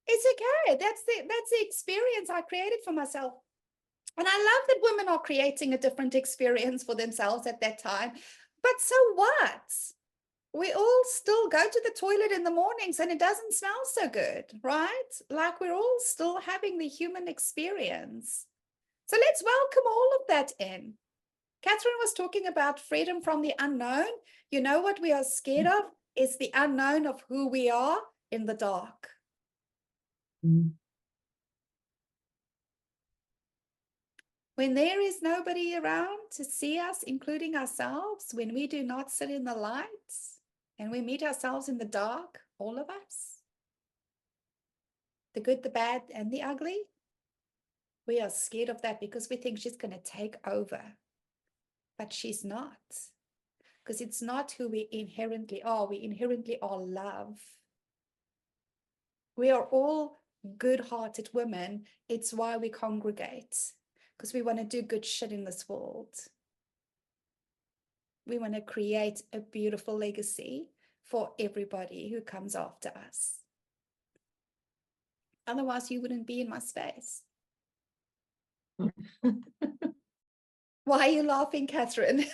It's okay. That's the experience I created for myself. And I love that women are creating a different experience for themselves at that time. But so what? We all still go to the toilet in the mornings and it doesn't smell so good, right? Like we're all still having the human experience. So let's welcome all of that in. Catherine was talking about freedom from the unknown. You know what we are scared of is the unknown of who we are in the dark. When there is nobody around to see us, including ourselves, when we do not sit in the lights and we meet ourselves in the dark, all of us, the good, the bad, and the ugly, we are scared of that because we think she's going to take over. But she's not, because it's not who we inherently are. We inherently are love. We are all good-hearted women. It's why we congregate. Because we want to do good shit in this world. We want to create a beautiful legacy for everybody who comes after us. Otherwise, you wouldn't be in my space. Why are you laughing, Catherine?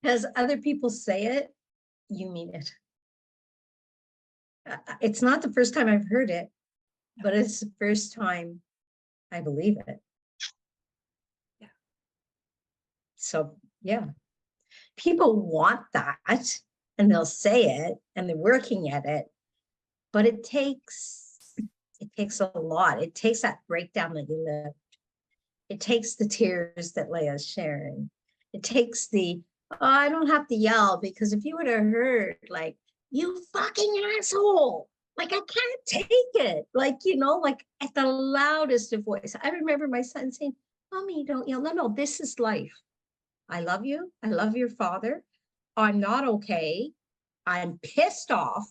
As other people say it, you mean it. It's not the first time I've heard it, but it's the first time I believe it. Yeah. So, yeah. People want that and they'll say it and they're working at it, but it takes a lot. It takes that breakdown that you lived. It takes the tears that Leia's sharing. It takes the, oh, I don't have to yell, because if you would have heard, like, you fucking asshole, like, I can't take it. Like, like at the loudest of voice. I remember my son saying, Mommy, don't yell. No, this is life. I love you. I love your father. I'm not okay. I'm pissed off.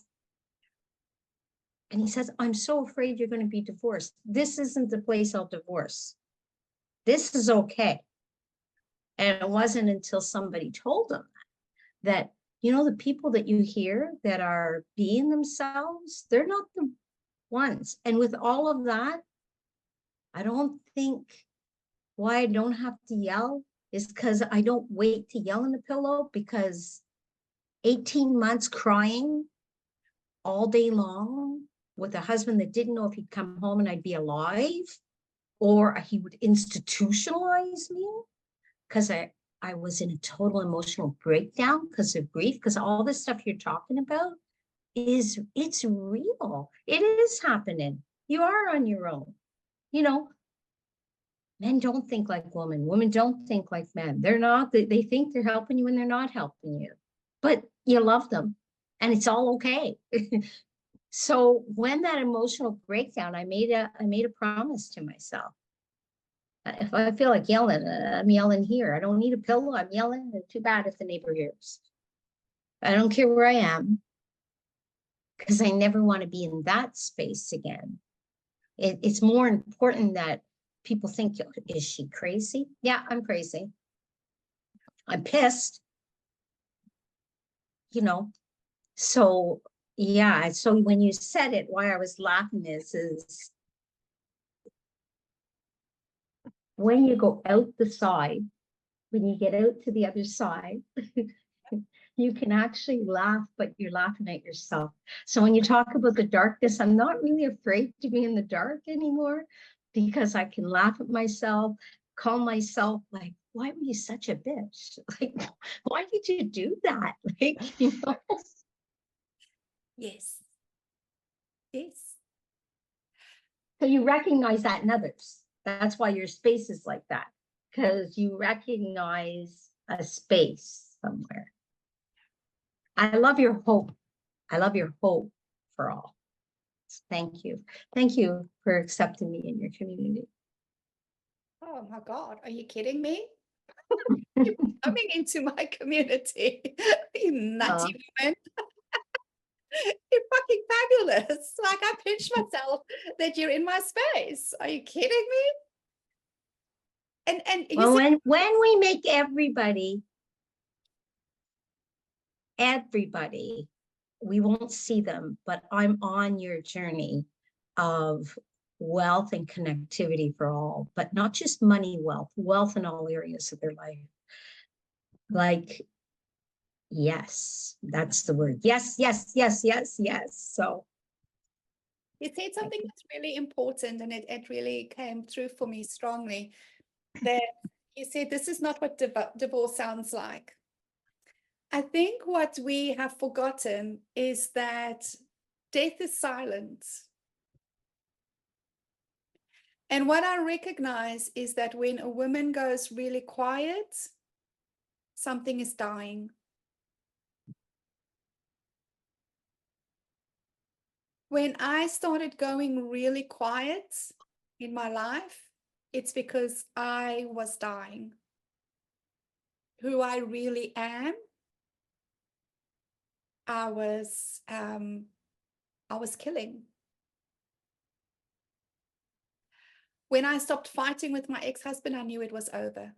And he says, I'm so afraid you're going to be divorced. This isn't the place I'll divorce. This is okay. And it wasn't until somebody told him that, the people that you hear that are being themselves, they're not the ones. And with all of that, I don't think why I don't have to yell is because I don't wait to yell in the pillow, because 18 months crying all day long with a husband that didn't know if he'd come home and I'd be alive, or he would institutionalize me because I was in a total emotional breakdown because of grief, because all this stuff you're talking about it's real. It is happening. You are on your own. Men don't think like women. Women don't think like men. They're not. They think they're helping you and they're not helping you. But you love them and it's all okay. So when that emotional breakdown, I made a promise to myself. If I feel like yelling, I'm yelling here. I don't need a pillow. I'm yelling. Too bad if the neighbor hears. I don't care where I am, because I never want to be in that space again. It's more important that people think, is she crazy? Yeah, I'm crazy. I'm pissed. So yeah. So when you said it, why I was laughing is when you go out the side, when you get out to the other side, you can actually laugh, but you're laughing at yourself. So when you talk about the darkness, I'm not really afraid to be in the dark anymore, because I can laugh at myself, call myself like, why were you such a bitch? Like, why did you do that? Like, Yes. Yes. So you recognize that in others. That's why your space is like that, because you recognize a space somewhere. I love your hope. I love your hope for all. Thank you. Thank you for accepting me in your community. Oh my God, are you kidding me? You're coming into my community. You nutty woman. You're fucking fabulous. Like, I pinch myself that you're in my space. Are you kidding me? And well, when we make everybody, we won't see them, but I'm on your journey of wealth and connectivity for all, but not just money wealth in all areas of their life. Like, yes, that's the word. Yes, yes, yes, yes, yes. So you said something that's really important, and it really came through for me strongly, that you said, this is not what divorce sounds like. I think what we have forgotten is that death is silent. And what I recognize is that when a woman goes really quiet, something is dying. When I started going really quiet in my life, it's because I was dying. Who I really am, I was killing. When I stopped fighting with my ex-husband, I knew it was over.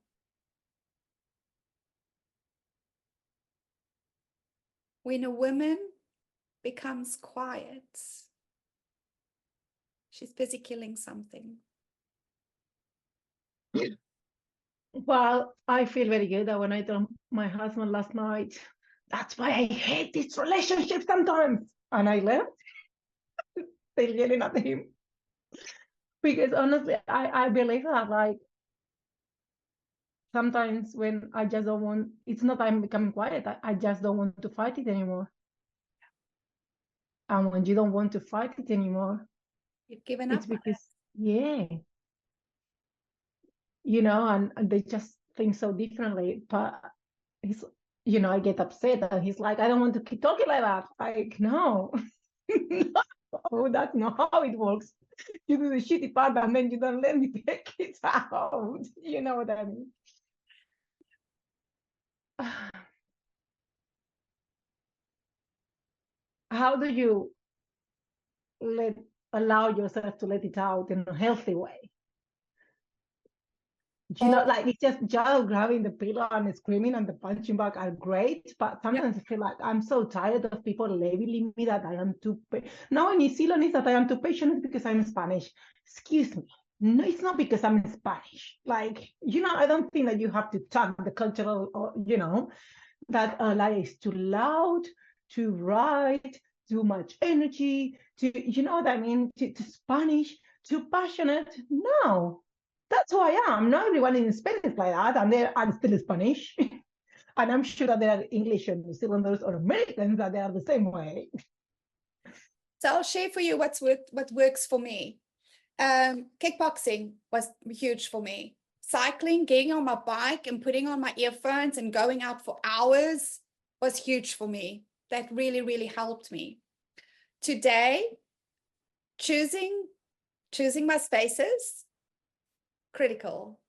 When a woman becomes quiet, she's busy killing something. Well, I feel very good that when I told my husband last night, that's why I hate this relationship sometimes. And I left, still yelling at him. Because honestly, I believe that like sometimes when I just don't want, it's not I'm becoming quiet. I just don't want to fight it anymore. And when you don't want to fight it anymore, You've given up it's on it. because, yeah, and they just think so differently. But he's, I get upset and he's like, I don't want to keep talking like that. Like, no, no, that's not how it works. You do the shitty part and then you don't let me take it out. You know what I mean? How do you allow yourself to let it out in a healthy way? Like it's just grabbing the pillow and screaming and the punching bag are great, but sometimes I feel like I'm so tired of people labeling me that I am too. Now in New Zealand is that I am too patient because I'm Spanish. Excuse me. No, it's not because I'm Spanish. Like, I don't think that you have to tag the cultural, or, that like is too loud, too right, too much energy, you know what I mean, to Spanish, too passionate. No, that's who I am. Not everyone in Spain is like that, and I'm still Spanish. And I'm sure that there are English and New Zealanders or Americans that they are the same way. So I'll share for you what works for me. Kickboxing was huge for me. Cycling, getting on my bike and putting on my earphones and going out for hours was huge for me. That really, really helped me. Today, choosing my spaces, critical.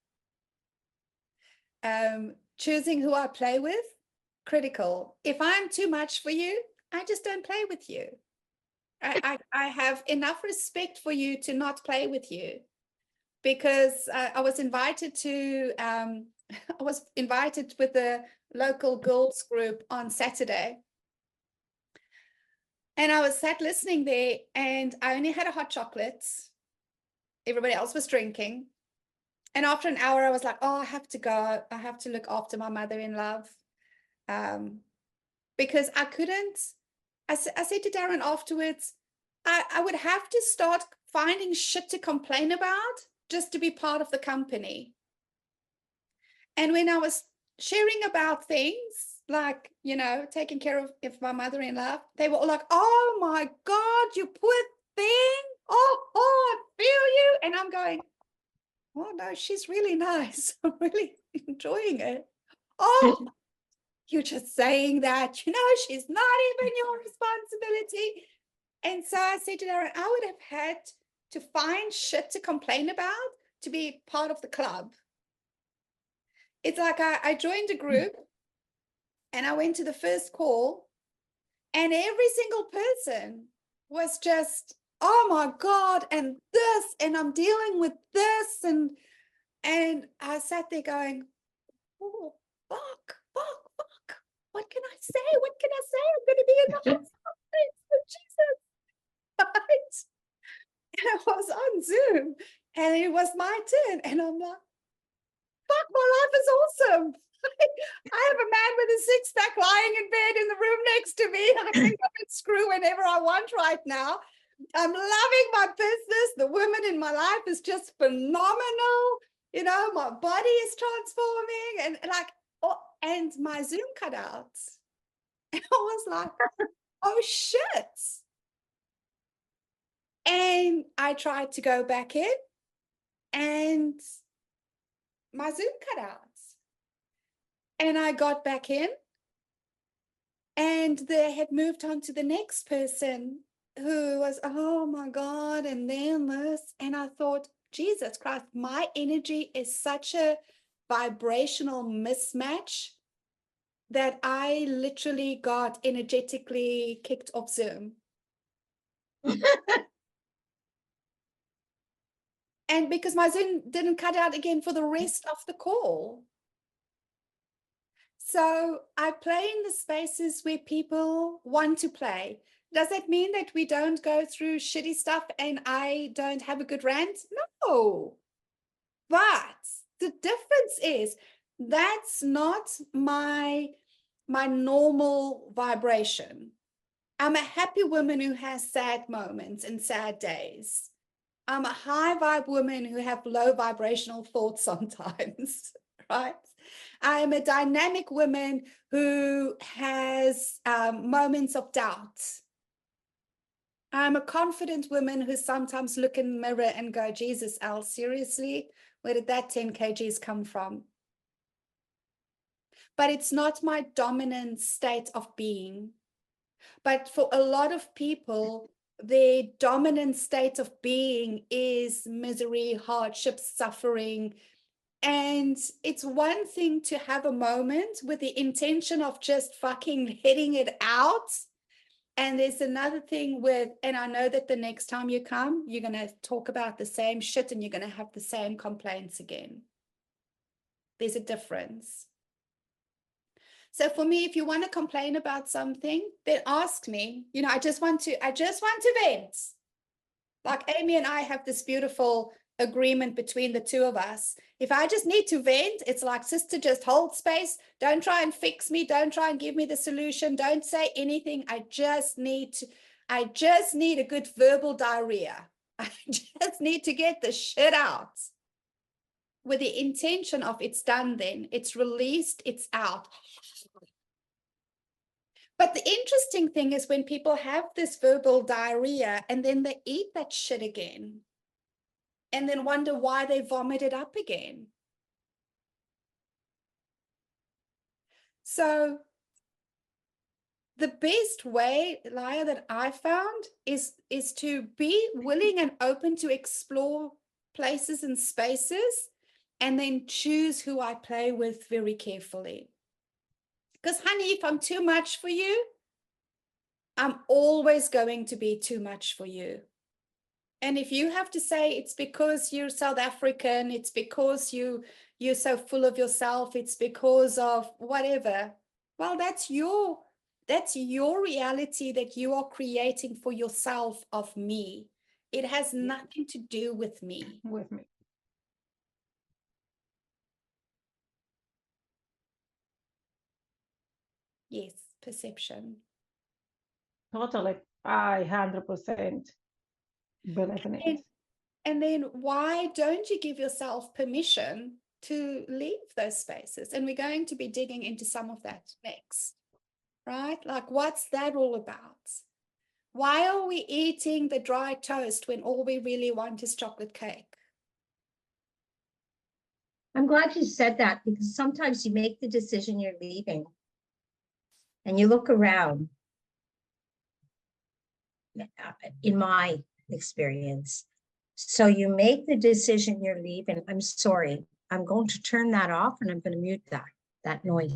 Choosing who I play with, critical. If I'm too much for you, I just don't play with you. I have enough respect for you to not play with you, because I was invited with a local girls group on Saturday. And I was sat listening there, and I only had a hot chocolate. Everybody else was drinking. And after an hour, I was like, oh, I have to go. I have to look after my mother-in-law. Because I couldn't, I said to Darren afterwards, I would have to start finding shit to complain about just to be part of the company. And when I was sharing about things like, taking care of my mother-in-law, they were all like, oh my God, you poor thing. Oh, I feel you. And I'm going, oh no, she's really nice. I'm really enjoying it. Oh, you're just saying that, she's not even your responsibility. And so I said to Darren, I would have had to find shit to complain about to be part of the club. It's like I joined a group and I went to the first call, and every single person was just, oh my God, and this, and I'm dealing with this. And I sat there going, oh, fuck. What can I say? I'm going to be in the hospital. Jesus. Right? And I was on Zoom, and it was my turn. And I'm like, fuck, my life is awesome. I have a man with a six-pack lying in bed in the room next to me. I can go and screw whenever I want right now. I'm loving my business. The woman in my life is just phenomenal. My body is transforming, and my Zoom cut out. And I was like, oh shit. And I tried to go back in, and my Zoom cut out. And I got back in, and they had moved on to the next person who was, oh my God, and then this. And I thought, Jesus Christ, my energy is such a vibrational mismatch that I literally got energetically kicked off Zoom. And because my Zoom didn't cut out again for the rest of the call. So I play in the spaces where people want to play. Does that mean that we don't go through shitty stuff and I don't have a good rant? No. But the difference is that's not my normal vibration. I'm a happy woman who has sad moments and sad days. I'm a high vibe woman who have low vibrational thoughts sometimes, right? I am a dynamic woman who has moments of doubt. I'm a confident woman who sometimes look in the mirror and go, Jesus, Elle, seriously? Where did that 10 kgs come from? But it's not my dominant state of being. But for a lot of people, their dominant state of being is misery, hardship, suffering. And it's one thing to have a moment with the intention of just fucking hitting it out. And there's another thing with, and I know that the next time you come, you're going to talk about the same shit and you're going to have the same complaints again. There's a difference. So for me, if you want to complain about something, then ask me. You know, I just want to vent. Like Amy and I have this beautiful agreement between the two of us. If I just need to vent, it's like, sister, just hold space. Don't try and fix me. Don't try and give me the solution. Don't say anything. I just need a good verbal diarrhea. I just need to get the shit out. With the intention of it's done then. It's released, it's out. But the interesting thing is when people have this verbal diarrhea and then they eat that shit again and then wonder why they vomited up again. So the best way, Laia, that I found is to be willing and open to explore places and spaces and then choose who I play with very carefully. Because, honey, if I'm too much for you, I'm always going to be too much for you. And if you have to say it's because you're South African, it's because you're so full of yourself, it's because of whatever, well, that's your reality that you are creating for yourself of me. It has nothing to do with me. With me. Yes, perception. Totally. I 100% believe in it. And then why don't you give yourself permission to leave those spaces? And we're going to be digging into some of that next, right? Like, what's that all about? Why are we eating the dry toast when all we really want is chocolate cake? I'm glad you said that, because sometimes you make the decision you're leaving and you look around. In my experience, so you make the decision you're leaving. I'm sorry, I'm going to turn that off and I'm going to mute that noise.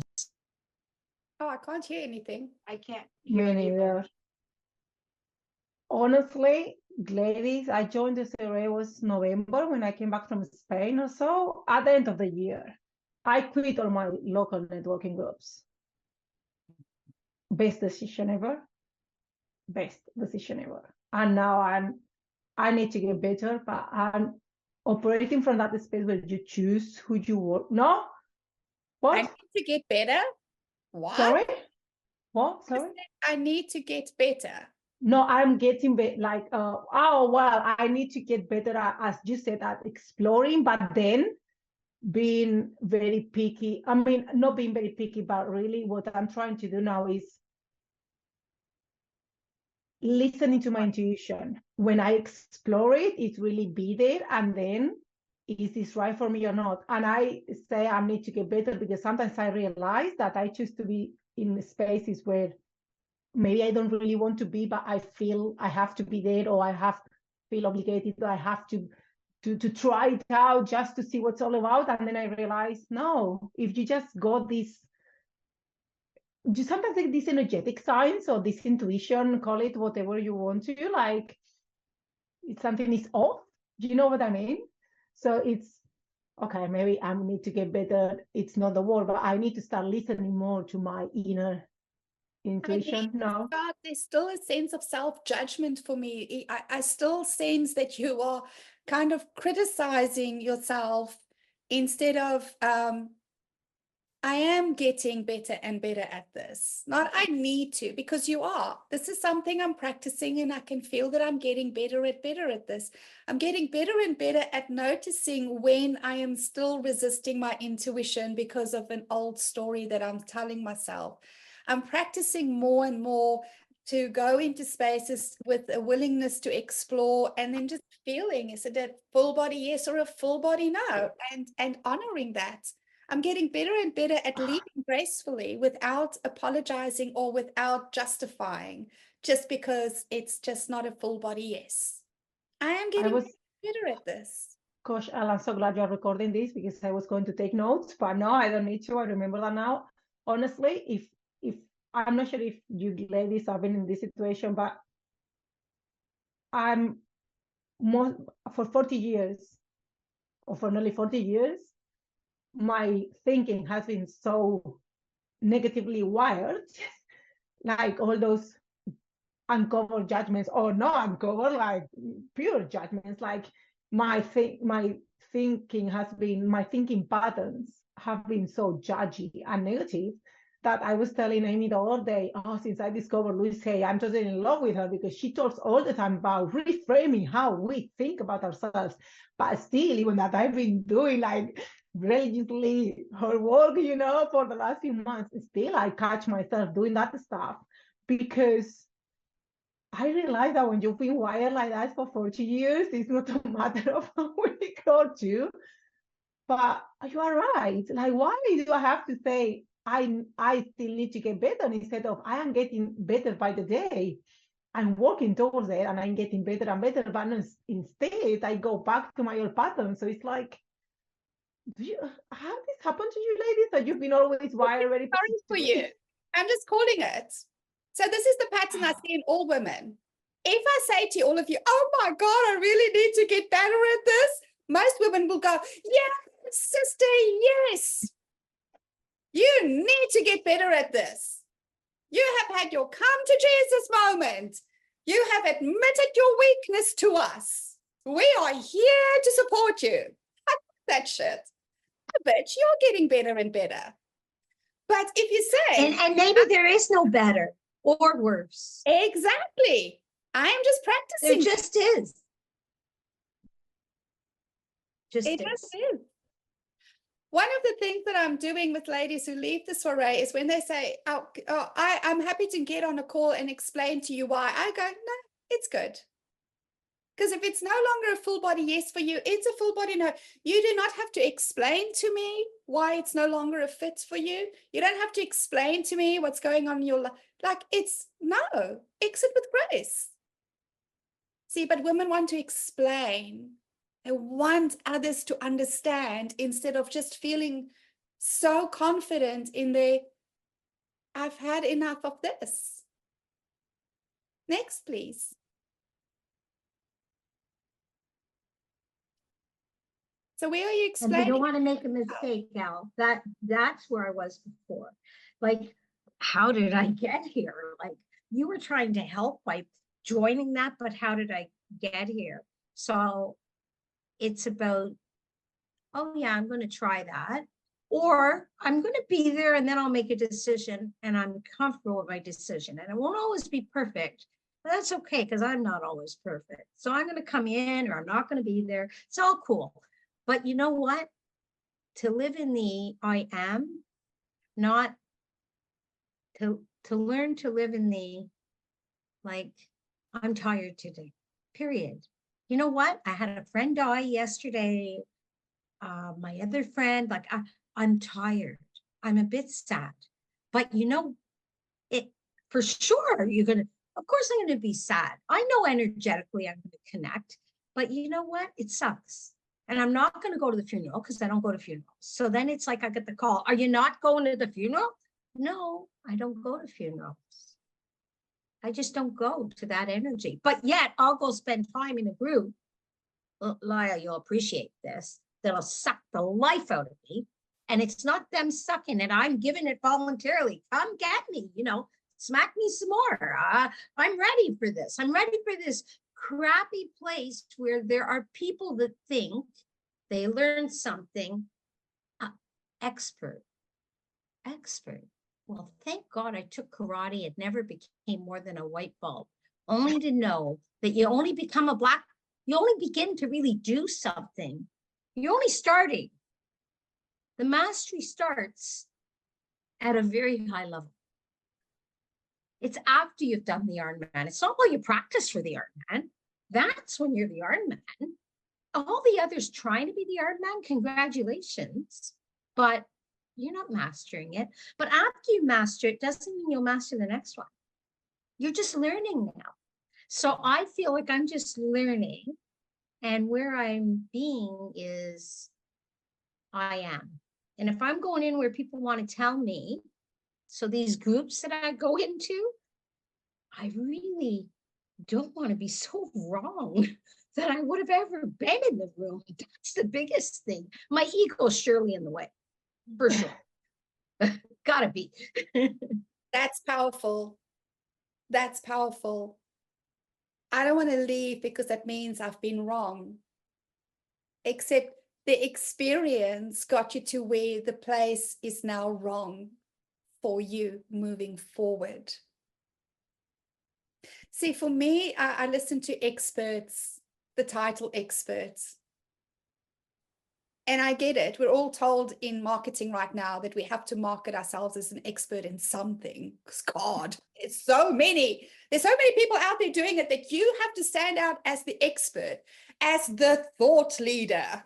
Oh, I can't hear anything. I can't hear Me you. neither. Honestly, ladies, I joined the CRA, it was November when I came back from Spain or so. At the end of the year, I quit all my local networking groups. Best decision ever. Best decision ever. And now I need to get better, but I'm operating from that space where you choose who you work. No? What? I need to get better. What? Sorry? What? Sorry? I need to get better. No, I'm getting like, oh, well, I need to get better at, as you said, at exploring, but then being very picky. I mean, not being very picky, but really what I'm trying to do now is listening to my intuition. When I explore it, it's really be there, and then is this right for me or not? And I say I need to get better because sometimes I realize that I choose to be in spaces where maybe I don't really want to be, but I feel I have to be there, or I feel obligated, or I have to try it out just to see what's all about. And then I realize, no, if you just got this, you sometimes take this energetic signs or this intuition, call it whatever you want to, like it's something is off. Do you know what I mean? So it's okay, maybe I need to get better. It's not the word, but I need to start listening more to my inner intuition. No. God, there's still a sense of self-judgment for me. I still sense that you are kind of criticizing yourself instead of I am getting better and better at this. Not I need to, because you are. This is something I'm practicing, and I can feel that I'm getting better at this. I'm getting better and better at noticing when I am still resisting my intuition because of an old story that I'm telling myself. I'm practicing more and more to go into spaces with a willingness to explore, and then just feeling, is it a full body yes or a full body no? And honoring that. I'm getting better and better at leading gracefully without apologizing or without justifying, just because it's just not a full body yes. I am getting better at this. Gosh, Al, I'm so glad you're recording this, because I was going to take notes, but no, I don't need to. I remember that now. Honestly, if I'm not sure if you ladies have been in this situation, but I'm more for 40 years, or for nearly 40 years, my thinking has been so negatively wired, like all those uncovered judgments, or not uncovered, like pure judgments. Like my thinking patterns have been so judgy and negative, that I was telling Amy the other day, oh, since I discovered Louise Hay, I'm totally in love with her, because she talks all the time about reframing how we think about ourselves. But still, even that I've been doing like religiously her work, for the last few months, still I catch myself doing that stuff, because I realize that when you've been wired like that for 40 years, it's not a matter of how we go to. But you are right. Like, why do I have to say I still need to get better, instead of I am getting better by the day? I'm working towards it, and I'm getting better and better. But instead, I go back to my old pattern. So it's like, how this happened to you, ladies? That you've been always wired ready for you. I'm just calling it. So this is the pattern I see in all women. If I say to all of you, oh my God, I really need to get better at this, most women will go, yeah, sister, yes. You need to get better at this. You have had your come to Jesus moment. You have admitted your weakness to us. We are here to support you. I that shit. I bet you're getting better and better. But if you say, and maybe there is no better or worse. Exactly. I'm just practicing. There just is. It just is. One of the things that I'm doing with ladies who leave the soiree is when they say, I'm happy to get on a call and explain to you why. I go, no, it's good. Because if it's no longer a full body yes for you, it's a full body no. You do not have to explain to me why it's no longer a fit for you. You don't have to explain to me what's going on in your life. Like, it's no, exit with grace. See, but women want to explain. They want others to understand, instead of just feeling so confident in their, I've had enough of this. Next, please. So where are you explaining? And we don't want to make a mistake, Al. That's where I was before. Like, how did I get here? Like, you were trying to help by joining that, but how did I get here? So it's about, oh yeah, I'm going to try that. Or I'm going to be there, and then I'll make a decision, and I'm comfortable with my decision. And it won't always be perfect, but that's okay, because I'm not always perfect. So I'm going to come in, or I'm not going to be there. It's all cool. But you know what? To live in the I am, not to learn to live in the, like, I'm tired today, period. You know what? I had a friend die yesterday. My other friend, like, I'm tired. I'm a bit sad. But you know, it for sure, of course I'm going to be sad. I know energetically I'm going to connect. But you know what? It sucks. And I'm not going to go to the funeral, because I don't go to funerals. So then it's like I get the call, are you not going to the funeral? No, I don't go to funerals. I just don't go to that energy. But yet I'll go spend time in a group. Well, Laya, you'll appreciate this. That'll suck the life out of me. And it's not them sucking it. I'm giving it voluntarily. Come get me, smack me some more. I'm ready for this. I'm ready for this crappy place where there are people that think they learned something expert. Well, thank God I took karate. It never became more than a white belt, only to know that you only begin to really do something. You're only starting. The mastery starts at a very high level. It's after you've done the Iron Man. It's not while you practice for the Iron Man. That's when you're the Iron Man. All the others trying to be the Iron Man, congratulations, but you're not mastering it. But after you master it, doesn't mean you'll master the next one. You're just learning now. So I feel like I'm just learning, and where I'm being is I am. And if I'm going in where people want to tell me, so these groups that I go into, I really don't want to be so wrong that I would have ever been in the room. That's the biggest thing. My ego's surely in the way, for sure. Gotta be. That's powerful. That's powerful. I don't want to leave because that means I've been wrong. Except the experience got you to where the place is now wrong for you moving forward. See, for me, I listen to experts, the title experts. And I get it. We're all told in marketing right now that we have to market ourselves as an expert in something. Because God, there's so many people out there doing it that you have to stand out as the expert, as the thought leader.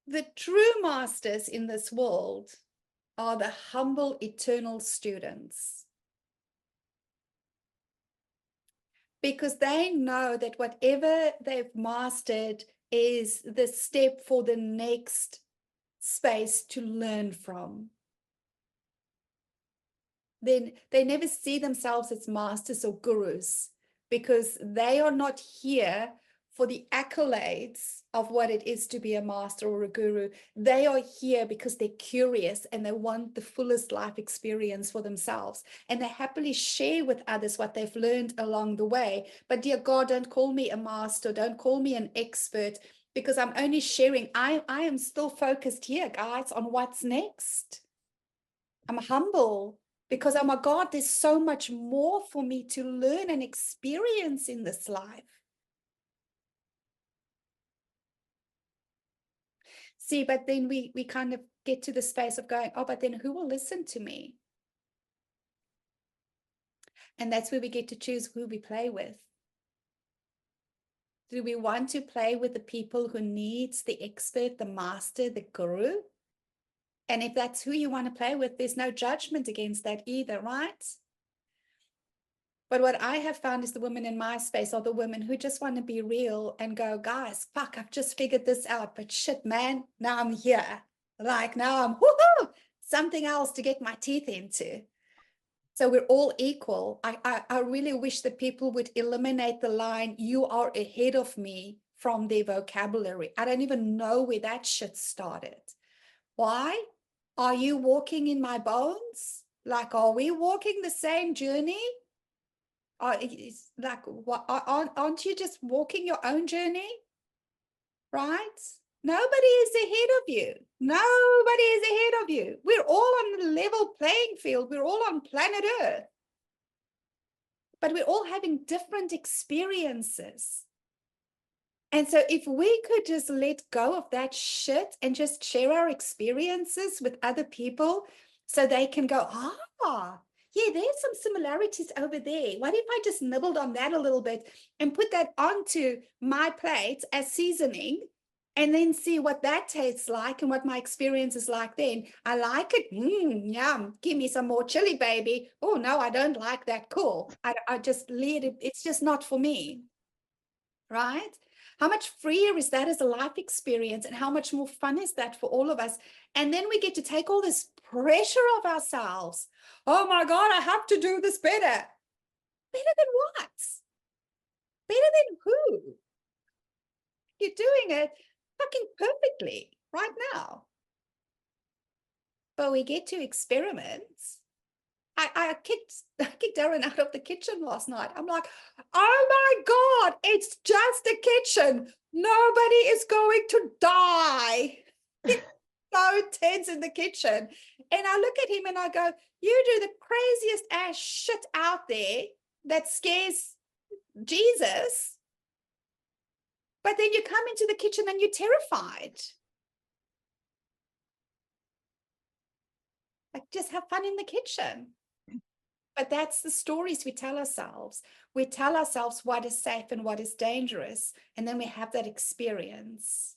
The true masters in this world are the humble, eternal students. Because they know that whatever they've mastered is the step for the next space to learn from. Then they never see themselves as masters or gurus because they are not here for the accolades of what it is to be a master or a guru. They are here because they're curious and they want the fullest life experience for themselves. And they happily share with others what they've learned along the way. But dear God, don't call me a master, don't call me an expert, because I'm only sharing. I am still focused here, guys, on what's next. I'm humble because, oh my God, there's so much more for me to learn and experience in this life. See, but then we kind of get to the space of going, oh, but then who will listen to me? And that's where we get to choose who we play with. Do we want to play with the people who needs the expert, the master, the guru? And if that's who you want to play with, there's no judgment against that either, right? But what I have found is the women in my space are the women who just want to be real and go, guys, fuck, I've just figured this out, but shit, man, now I'm here. Like now I'm woohoo, something else to get my teeth into. So we're all equal. I really wish that people would eliminate the line, you are ahead of me, from their vocabulary. I don't even know where that shit started. Why? Are you walking in my bones? Like, are we walking the same journey? It's like, aren't you just walking your own journey? Right? Nobody is ahead of you. Nobody is ahead of you. We're all on a level playing field. We're all on planet Earth. But we're all having different experiences. And so if we could just let go of that shit and just share our experiences with other people so they can go, yeah, there's some similarities over there. What if I just nibbled on that a little bit and put that onto my plate as seasoning and then see what that tastes like and what my experience is like then? I like it. Yum. Give me some more chili, baby. Oh, no, I don't like that. Cool. I just let it. It's just not for me. Right? How much freer is that as a life experience, and how much more fun is that for all of us? And then we get to take all this pressure off ourselves. Oh my God, I have to do this better. Better than what? Better than who? You're doing it fucking perfectly right now. But we get to experiment I kicked Darren out of the kitchen last night. I'm like, oh my God, it's just a kitchen. Nobody is going to die. It's so tense in the kitchen. And I look at him and I go, you do the craziest ass shit out there that scares Jesus. But then you come into the kitchen and you're terrified. Like, just have fun in the kitchen. But that's the stories we tell ourselves. We tell ourselves what is safe and what is dangerous, and then we have that experience.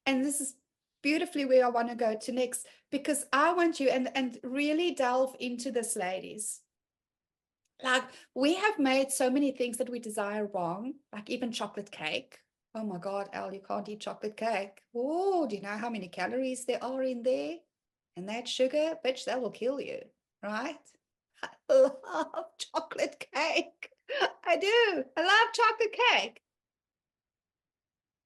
And this is beautifully where I want to go to next, because I want you and really delve into this, ladies. Like, we have made so many things that we desire wrong, like even chocolate cake. Oh my God, Elle, you can't eat chocolate cake. Oh, do you know how many calories there are in there? And that sugar, bitch, that will kill you, right? I love chocolate cake. I do. I love chocolate cake.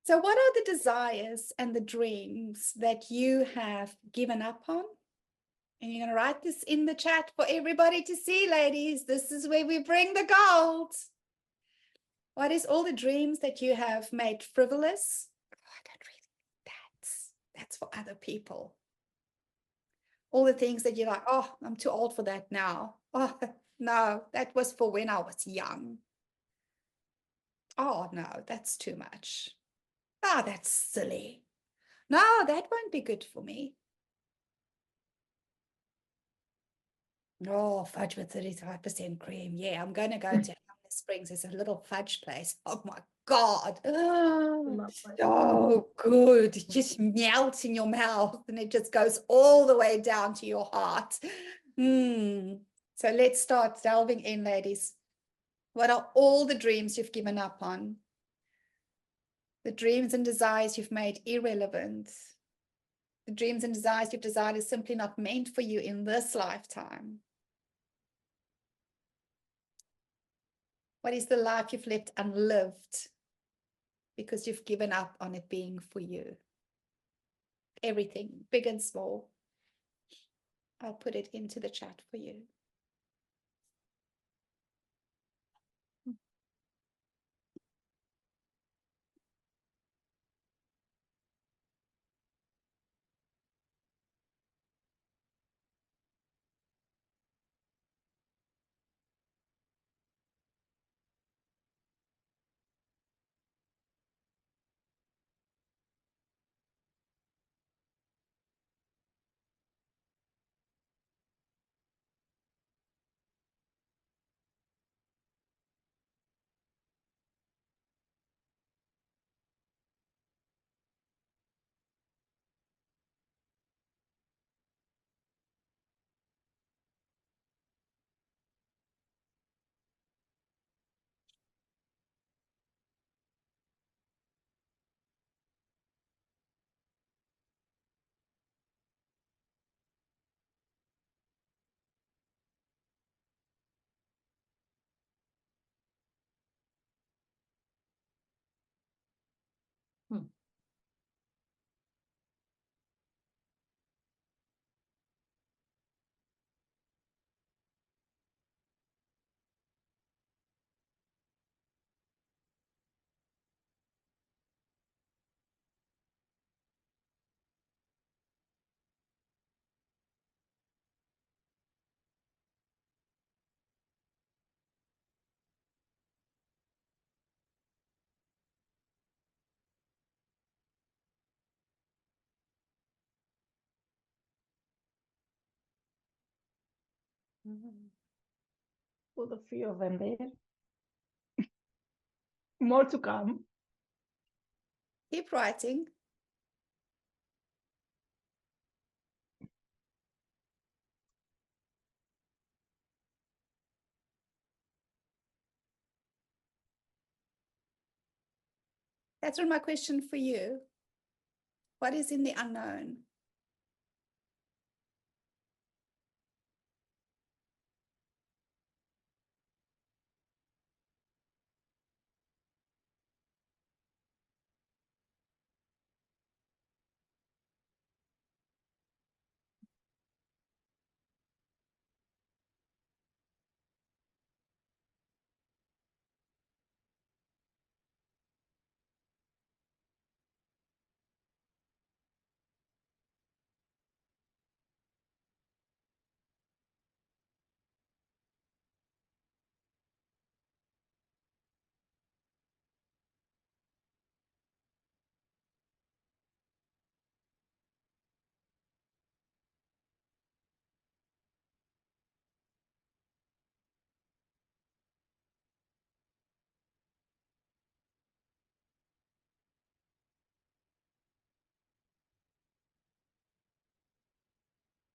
So what are the desires and the dreams that you have given up on? And you're going to write this in the chat for everybody to see, ladies. This is where we bring the gold. What is all the dreams that you have made frivolous? Oh, I don't really, that's for other people. All the things that you're like, oh, I'm too old for that now. Oh, no, that was for when I was young. Oh, no, that's too much. Oh, that's silly. No, that won't be good for me. Oh, fudge with 35% cream. Yeah, I'm going to go to Alice Springs. There's a little fudge place. Oh, my God. Oh, so good. It just melts in your mouth and it just goes all the way down to your heart. So let's start delving in, ladies. What are all the dreams you've given up on? The dreams and desires you've made irrelevant. The dreams and desires you've desired is simply not meant for you in this lifetime. What is the life you've left unlived because you've given up on it being for you? Everything, big and small. I'll put it into the chat for you. Put a few of them there. More to come. Keep writing. That's my question for you. What is in the unknown?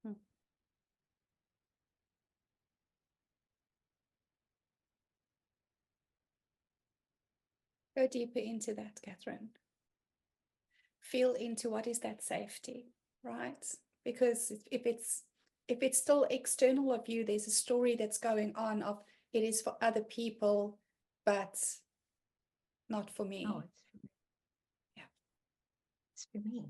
Mhm. Go deeper into that, Catherine. Feel into what is that safety, right? Because if it's still external of you, there's a story that's going on of it is for other people, but not for me. No, it's for me. Yeah. It's for me.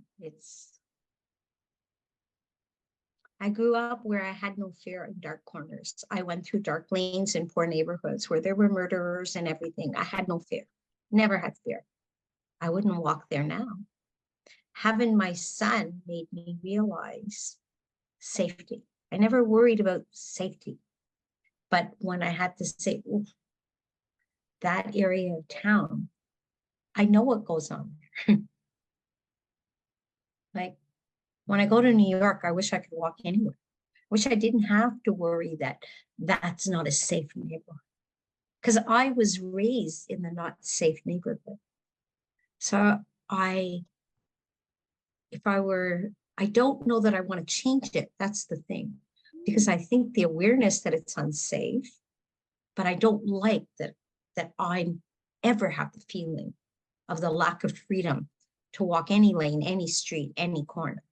I grew up where I had no fear in dark corners. I went through dark lanes in poor neighborhoods where there were murderers and everything. I had no fear. Never had fear. I wouldn't walk there now. Having my son made me realize safety. I never worried about safety. But when I had to say, ooh, that area of town, I know what goes on there. Like when I go to New York, I wish I could walk anywhere. I wish I didn't have to worry that that's not a safe neighborhood. Because I was raised in the not safe neighborhood. So I don't know that I want to change it. That's the thing. Because I think the awareness that it's unsafe, but I don't like that I ever have the feeling of the lack of freedom to walk any lane, any street, any corner.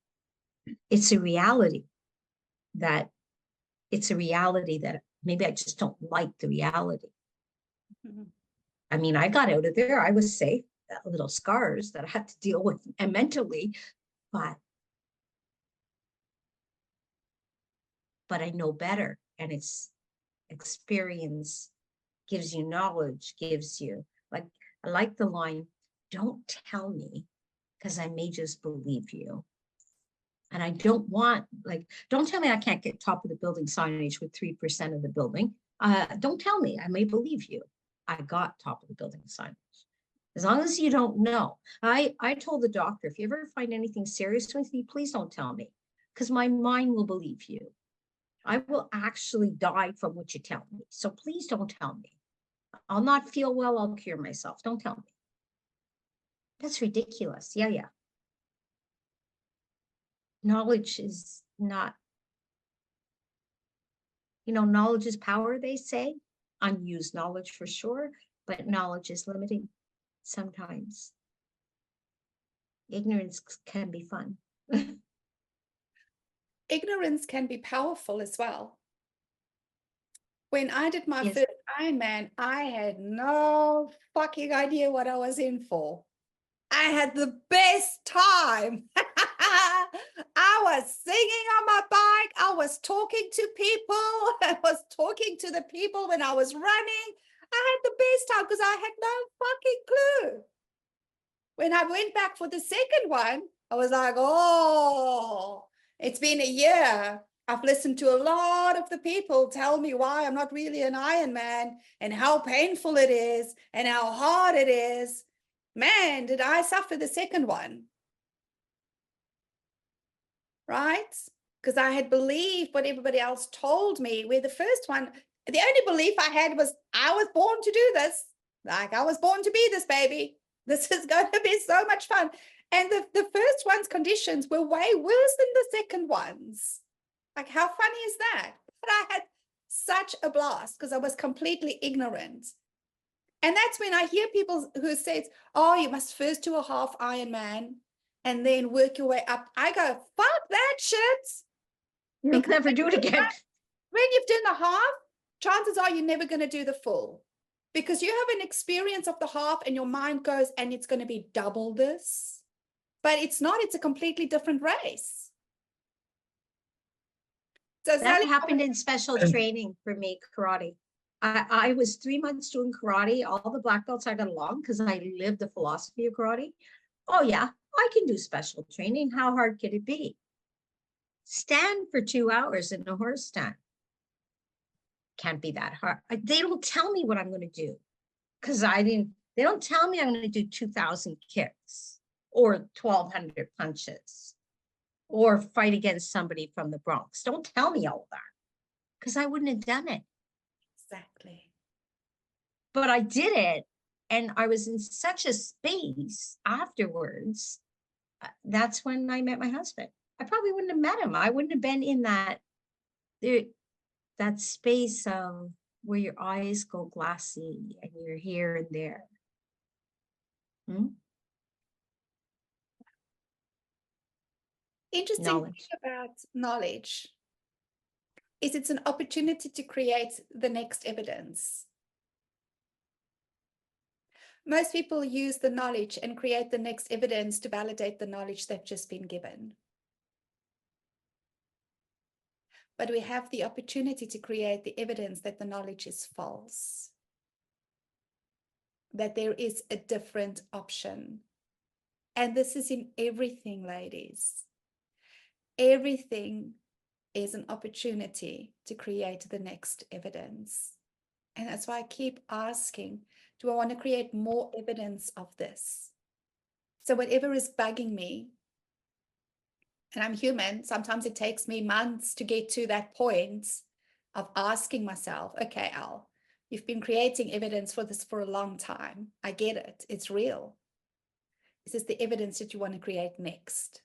It's a reality that maybe I just don't like the reality. Mm-hmm. I mean, I got out of there. I was safe, little scars that I had to deal with and mentally, but I know better. And it's experience gives you knowledge, gives you, like, I like the line, don't tell me because I may just believe you. And I don't want, like, don't tell me I can't get top of the building signage with 3% of the building. Don't tell me, I may believe you. I got top of the building signage. As long as you don't know. I told the doctor, if you ever find anything serious with me, please don't tell me, because my mind will believe you. I will actually die from what you tell me. So please don't tell me. I'll not feel well, I'll cure myself. Don't tell me. That's ridiculous. Yeah. Knowledge is not, knowledge is power, they say. Unused knowledge for sure, but knowledge is limiting sometimes. Ignorance can be fun. Ignorance can be powerful as well. When I did my first Ironman, I had no fucking idea what I was in for. I had the best time. I was singing on my bike. I was talking to people. I was talking to the people when I was running. I had the best time because I had no fucking clue. When I went back for the second one, I was like, oh, it's been a year. I've listened to a lot of the people tell me why I'm not really an Ironman and how painful it is and how hard it is. Man, did I suffer the second one. Right? Because I had believed what everybody else told me, where the first one, the only belief I had was I was born to do this. Like I was born to be this baby. This is going to be so much fun. And the first one's conditions were way worse than the second one's. Like, how funny is that? But I had such a blast because I was completely ignorant. And that's when I hear people who say, oh, you must first do a half Ironman and then work your way up. I go, fuck that shit. You'll never do it again. When you've done the half, chances are you're never going to do the full. Because you have an experience of the half and your mind goes, and it's going to be double this. But it's not, it's a completely different race. So that happened in special training for me, karate. I was 3 months doing karate. All the black belts I got along because I lived the philosophy of karate. Oh yeah, I can do special training. How hard could it be? Stand for 2 hours in a horse stand. Can't be that hard. They don't tell me what I'm going to do because they don't tell me I'm going to do 2,000 kicks or 1,200 punches or fight against somebody from the Bronx. Don't tell me all of that because I wouldn't have done it. Exactly. But I did it. And I was in such a space afterwards. That's when I met my husband. I probably wouldn't have met him. I wouldn't have been in that that space of where your eyes go glassy and you're here and there. Interesting Knowledge. thing about knowledge is it's an opportunity to create the next evidence. Most people use the knowledge and create the next evidence to validate the knowledge they've just been given. But we have the opportunity to create the evidence that the knowledge is false, that there is a different option. And this is in everything, ladies. Everything is an opportunity to create the next evidence. And that's why I keep asking, do I want to create more evidence of this? So whatever is bugging me, and I'm human, sometimes it takes me months to get to that point of asking myself, okay, Al, you've been creating evidence for this for a long time. I get it. It's real. Is this the evidence that you want to create next?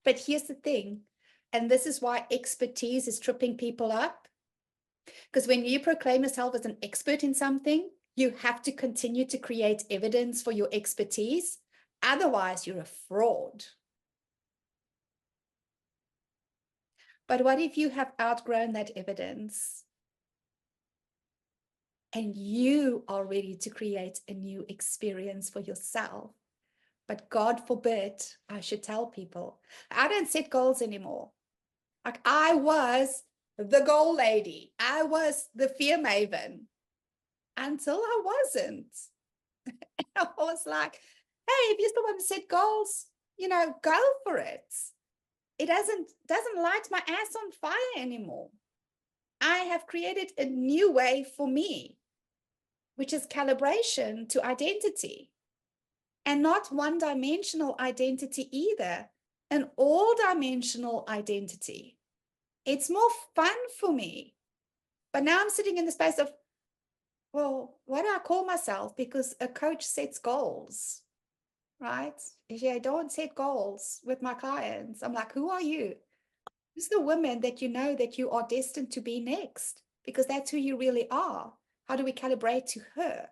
But here's the thing, and this is why expertise is tripping people up. Because when you proclaim yourself as an expert in something, you have to continue to create evidence for your expertise. Otherwise, you're a fraud. But what if you have outgrown that evidence and you are ready to create a new experience for yourself? But God forbid, I should tell people, I don't set goals anymore. Like I was the goal lady. I was the fear maven until I wasn't. I was like, hey, if you still want to set goals, go for it. It doesn't light my ass on fire anymore. I have created a new way for me, which is calibration to identity. And not one-dimensional identity either, an all-dimensional identity. It's more fun for me. But now I'm sitting in the space of, well, what do I call myself? Because a coach sets goals, right? If I don't set goals with my clients, I'm like, who are you? Who's the woman that you know that you are destined to be next? Because that's who you really are. How do we calibrate to her?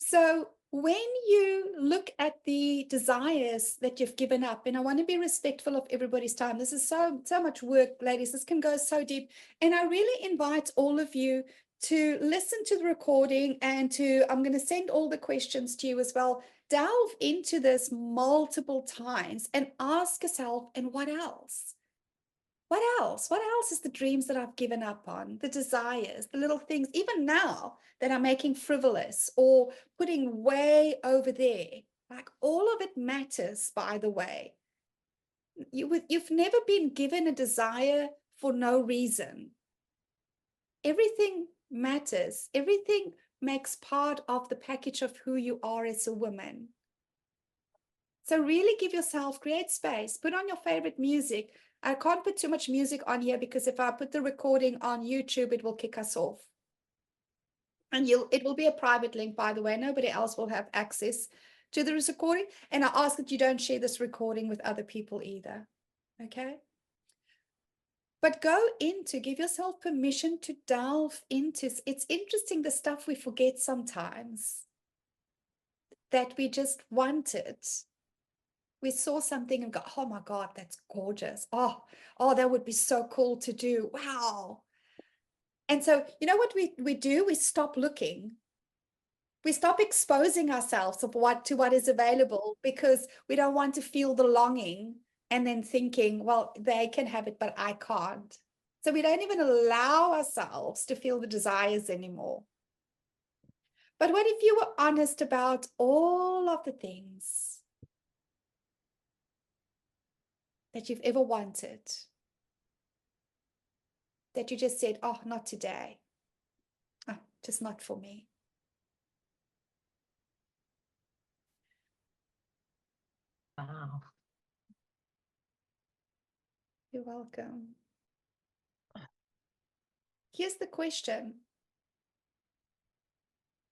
So when you look at the desires that you've given up, and I want to be respectful of everybody's time. This is so much work, ladies. This can go so deep. And I really invite all of you to listen to the recording and I'm going to send all the questions to you as well. Delve into this multiple times and ask yourself, and what else? What else? What else is the dreams that I've given up on, the desires, the little things, even now that I'm making frivolous or putting way over there? Like all of it matters, by the way. You've never been given a desire for no reason. Everything matters. Everything makes part of the package of who you are as a woman. So really give yourself, create space, put on your favorite music. I can't put too much music on here because if I put the recording on YouTube, it will kick us off. And it will be a private link, by the way. Nobody else will have access to this recording. And I ask that you don't share this recording with other people either. Okay? But give yourself permission to delve into. It's interesting the stuff we forget sometimes that we just wanted. We saw something and go, oh my God, that's gorgeous. Oh, that would be so cool to do. Wow. And so, you know what we do? We stop looking. We stop exposing ourselves to what is available because we don't want to feel the longing and then thinking, well, they can have it, but I can't. So we don't even allow ourselves to feel the desires anymore. But what if you were honest about all of the things that you've ever wanted, that you just said, oh, not today. Oh, just not for me. Wow. You're welcome. Here's the question.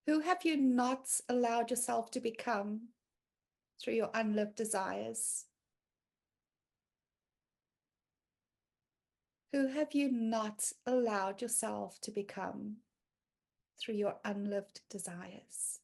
Who have you not allowed yourself to become through your unlived desires? Who have you not allowed yourself to become through your unlived desires?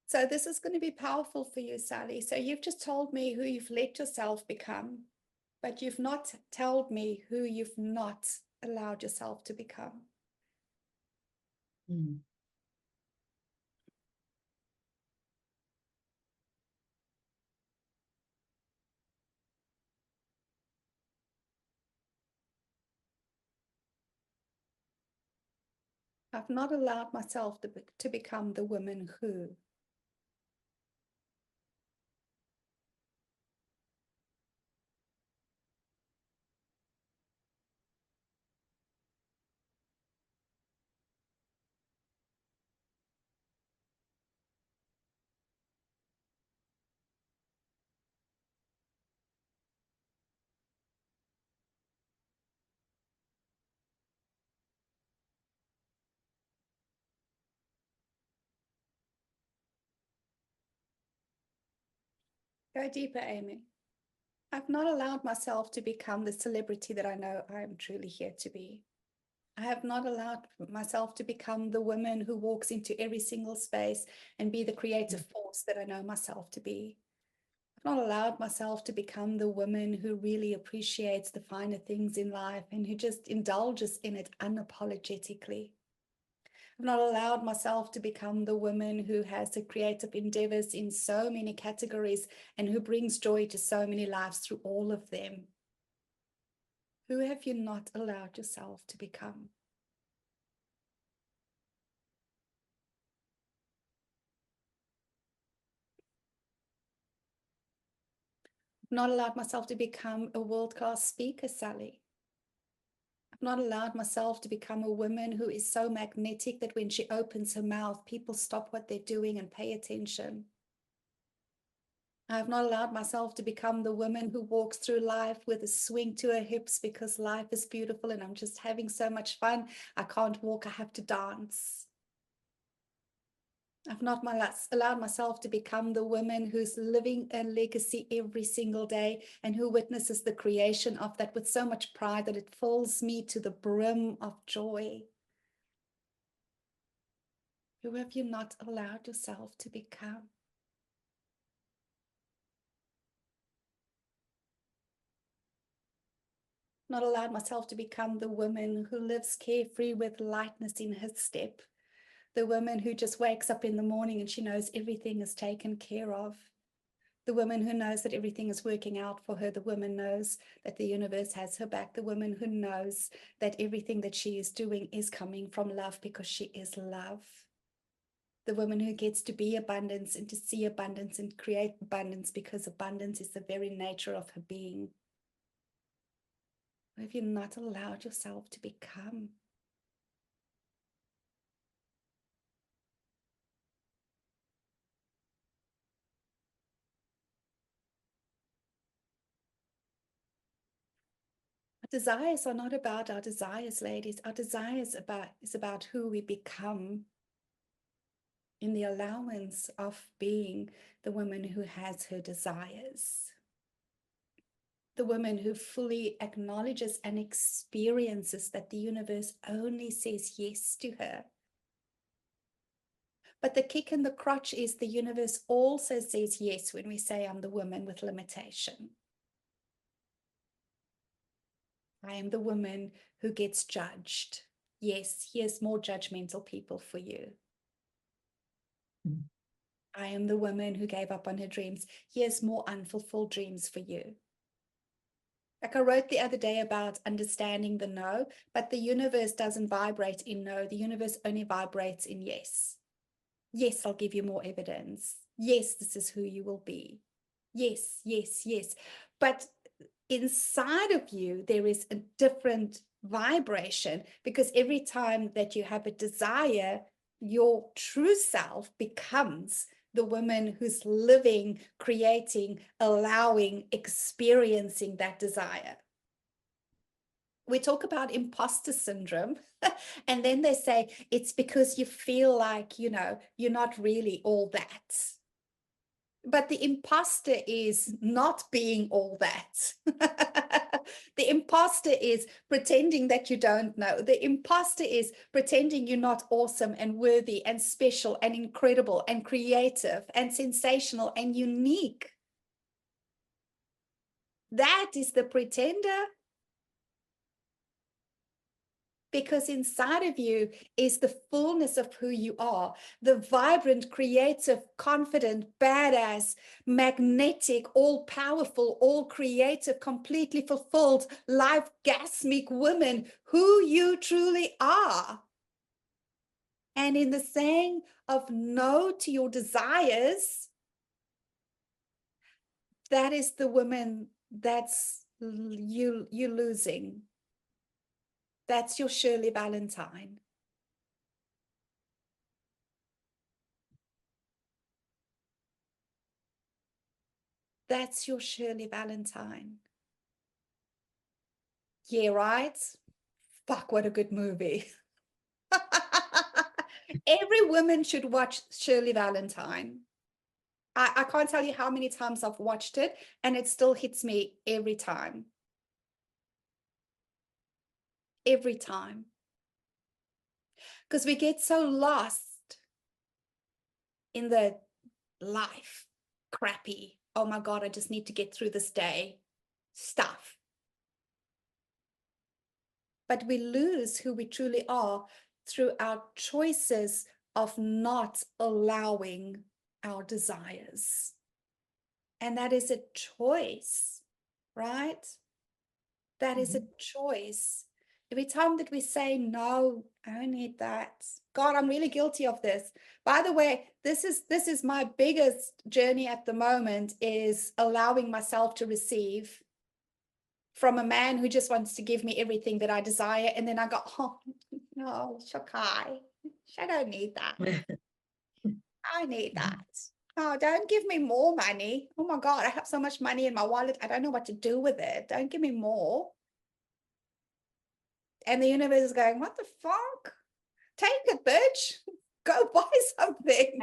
So this is going to be powerful for you, Sally. So you've just told me who you've let yourself become, but you've not told me who you've not allowed yourself to become. Mm. I've not allowed myself to become the woman who. Go deeper, Amy. I've not allowed myself to become the celebrity that I know I am truly here to be. I have not allowed myself to become the woman who walks into every single space and be the creative force that I know myself to be. I've not allowed myself to become the woman who really appreciates the finer things in life and who just indulges in it unapologetically. I've not allowed myself to become the woman who has the creative endeavors in so many categories and who brings joy to so many lives through all of them. Who have you not allowed yourself to become? I've not allowed myself to become a world-class speaker, Sally. I've not allowed myself to become a woman who is so magnetic that when she opens her mouth, people stop what they're doing and pay attention. I have not allowed myself to become the woman who walks through life with a swing to her hips because life is beautiful and I'm just having so much fun. I can't walk, I have to dance. I've not allowed myself to become the woman who's living a legacy every single day and who witnesses the creation of that with so much pride that it fills me to the brim of joy. Who have you not allowed yourself to become? Not allowed myself to become the woman who lives carefree with lightness in her step. The woman who just wakes up in the morning and she knows everything is taken care of. The woman who knows that everything is working out for her. The woman knows that the universe has her back. The woman who knows that everything that she is doing is coming from love because she is love. The woman who gets to be abundance and to see abundance and create abundance because abundance is the very nature of her being. Who have you not allowed yourself to become? Our desires are not about our desires, ladies. Our desires is about who we become in the allowance of being the woman who has her desires, the woman who fully acknowledges and experiences that the universe only says yes to her. But the kick in the crotch is the universe also says yes when we say I'm the woman with limitation. I am the woman who gets judged. Yes, here's more judgmental people for you. I am the woman who gave up on her dreams. Here's more unfulfilled dreams for you. Like I wrote the other day about understanding the no, but the universe doesn't vibrate in no. The universe only vibrates in yes. Yes, I'll give you more evidence. Yes, this is who you will be. Yes, yes, yes. But inside of you, there is a different vibration, because every time that you have a desire, your true self becomes the woman who's living, creating, allowing, experiencing that desire. We talk about imposter syndrome, and then they say it's because you feel like, you know, you're not really all that. But the imposter is not being all that. The imposter is pretending that you don't know. The imposter is pretending you're not awesome and worthy and special and incredible and creative and sensational and unique. That is the pretender. Because inside of you is the fullness of who you are, the vibrant, creative, confident, badass, magnetic, all-powerful, all-creative, completely fulfilled, life-gasmic woman who you truly are. And in the saying of no to your desires, that is the woman that's you're losing. That's your Shirley Valentine. That's your Shirley Valentine. Yeah, right? Fuck, what a good movie. Every woman should watch Shirley Valentine. I can't tell you how many times I've watched it, and it still hits me every time. Every time. Because we get so lost in the life crappy, oh my God, I just need to get through this day stuff. But we lose who we truly are through our choices of not allowing our desires. And that is a choice, right? That is a choice. Every time that we say, no, I don't need that. God, I'm really guilty of this. By the way, this is my biggest journey at the moment, is allowing myself to receive from a man who just wants to give me everything that I desire. And then I go, oh, no, Shakai, I don't need that. I need that. Oh, don't give me more money. Oh my God, I have so much money in my wallet. I don't know what to do with it. Don't give me more. And the universe is going, what the fuck? Take it, bitch. Go buy something.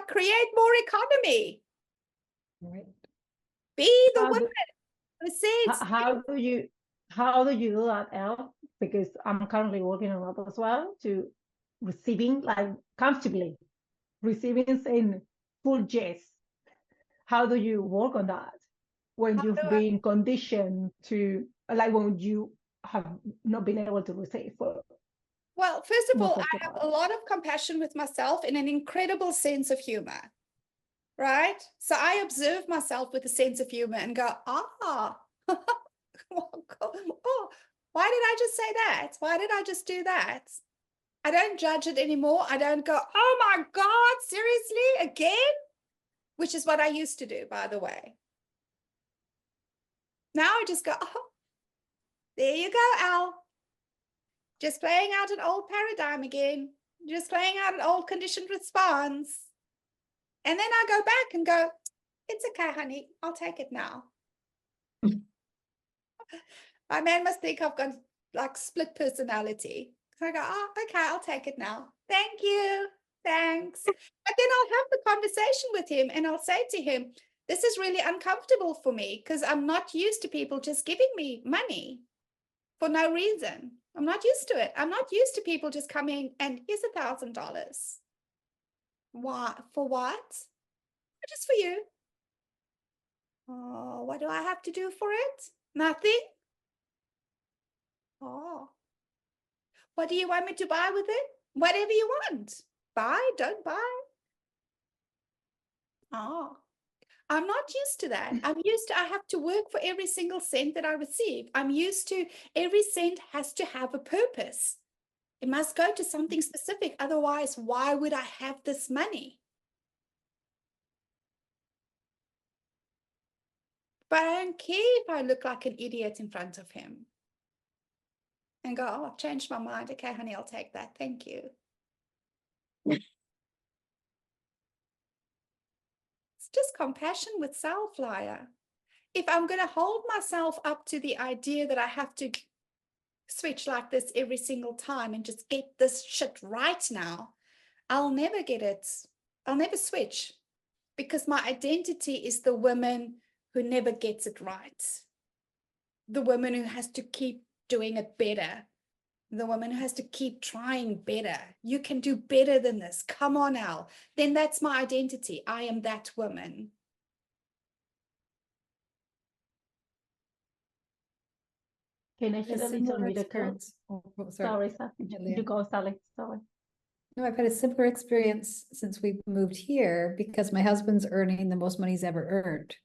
Create more economy. Right. Be the How woman do- who says, How do you do that, Elle? Because I'm currently working on that as well, to receiving, like, comfortably receiving, saying full yes. How do you work on that when How you've do I- been conditioned to, like, when you have not been able to receive for well, first of all, most of I the have time? a lot of compassion with myself and an incredible sense of humor, right? So I observe myself with a sense of humor and go, oh, why did I just say that? Why did I just do that? I don't judge it anymore. I don't go, oh my God, seriously, again? Which is what I used to do, by the way. Now I just go, oh, there you go, Al. Just playing out an old paradigm again. Just playing out an old conditioned response. And then I go back and go, it's okay, honey. I'll take it now. My man must think I've got like split personality. So I go, oh, okay, I'll take it now. Thank you. Thanks. But then I'll have the conversation with him and I'll say to him, this is really uncomfortable for me because I'm not used to people just giving me money for no reason. I'm not used to it. I'm not used to people just coming and here's $1,000. Why? For what? Just for you. Oh, what do I have to do for it? Nothing. Oh, what do you want me to buy with it? Whatever you want. Buy, don't buy. Oh, I'm not used to that. I'm used to, I have to work for every single cent that I receive. I'm used to every cent has to have a purpose. It must go to something specific. Otherwise, why would I have this money? But I don't care if I look like an idiot in front of him. And go, oh, I've changed my mind. Okay, honey, I'll take that. Thank you. It's just compassion with self, Laia. If I'm going to hold myself up to the idea that I have to switch like this every single time and just get this shit right now, I'll never get it. I'll never switch because my identity is the woman who never gets it right. The woman who has to keep doing it better. The woman who has to keep trying better. You can do better than this. Come on, Al. Then that's my identity. I am that woman. Can I share a little bit of experience. Sorry, you go, Sally. Sorry. No, I've had a similar experience since we moved here because my husband's earning the most money he's ever earned.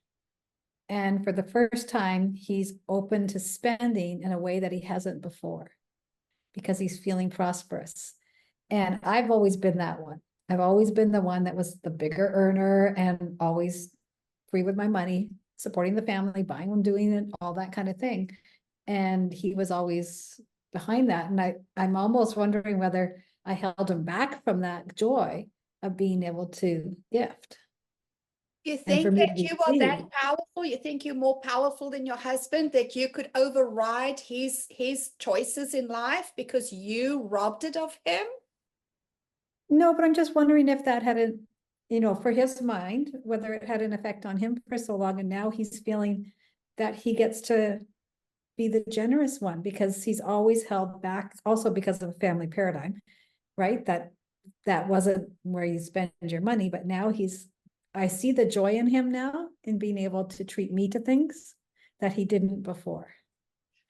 And for the first time, he's open to spending in a way that he hasn't before because he's feeling prosperous. And I've always been that one. I've always been the one that was the bigger earner and always free with my money, supporting the family, buying and doing it, all that kind of thing. And he was always behind that. And I'm almost wondering whether I held him back from that joy of being able to gift. You And for think me to that be you are that free. powerful? You think you're more powerful than your husband, that you could override his choices in life because you robbed it of him? No, but I'm just wondering if that had for his mind, whether it had an effect on him for so long. And now he's feeling that he gets to be the generous one because he's always held back, also because of a family paradigm, right? That wasn't where you spend your money, but now I see the joy in him now in being able to treat me to things that he didn't before.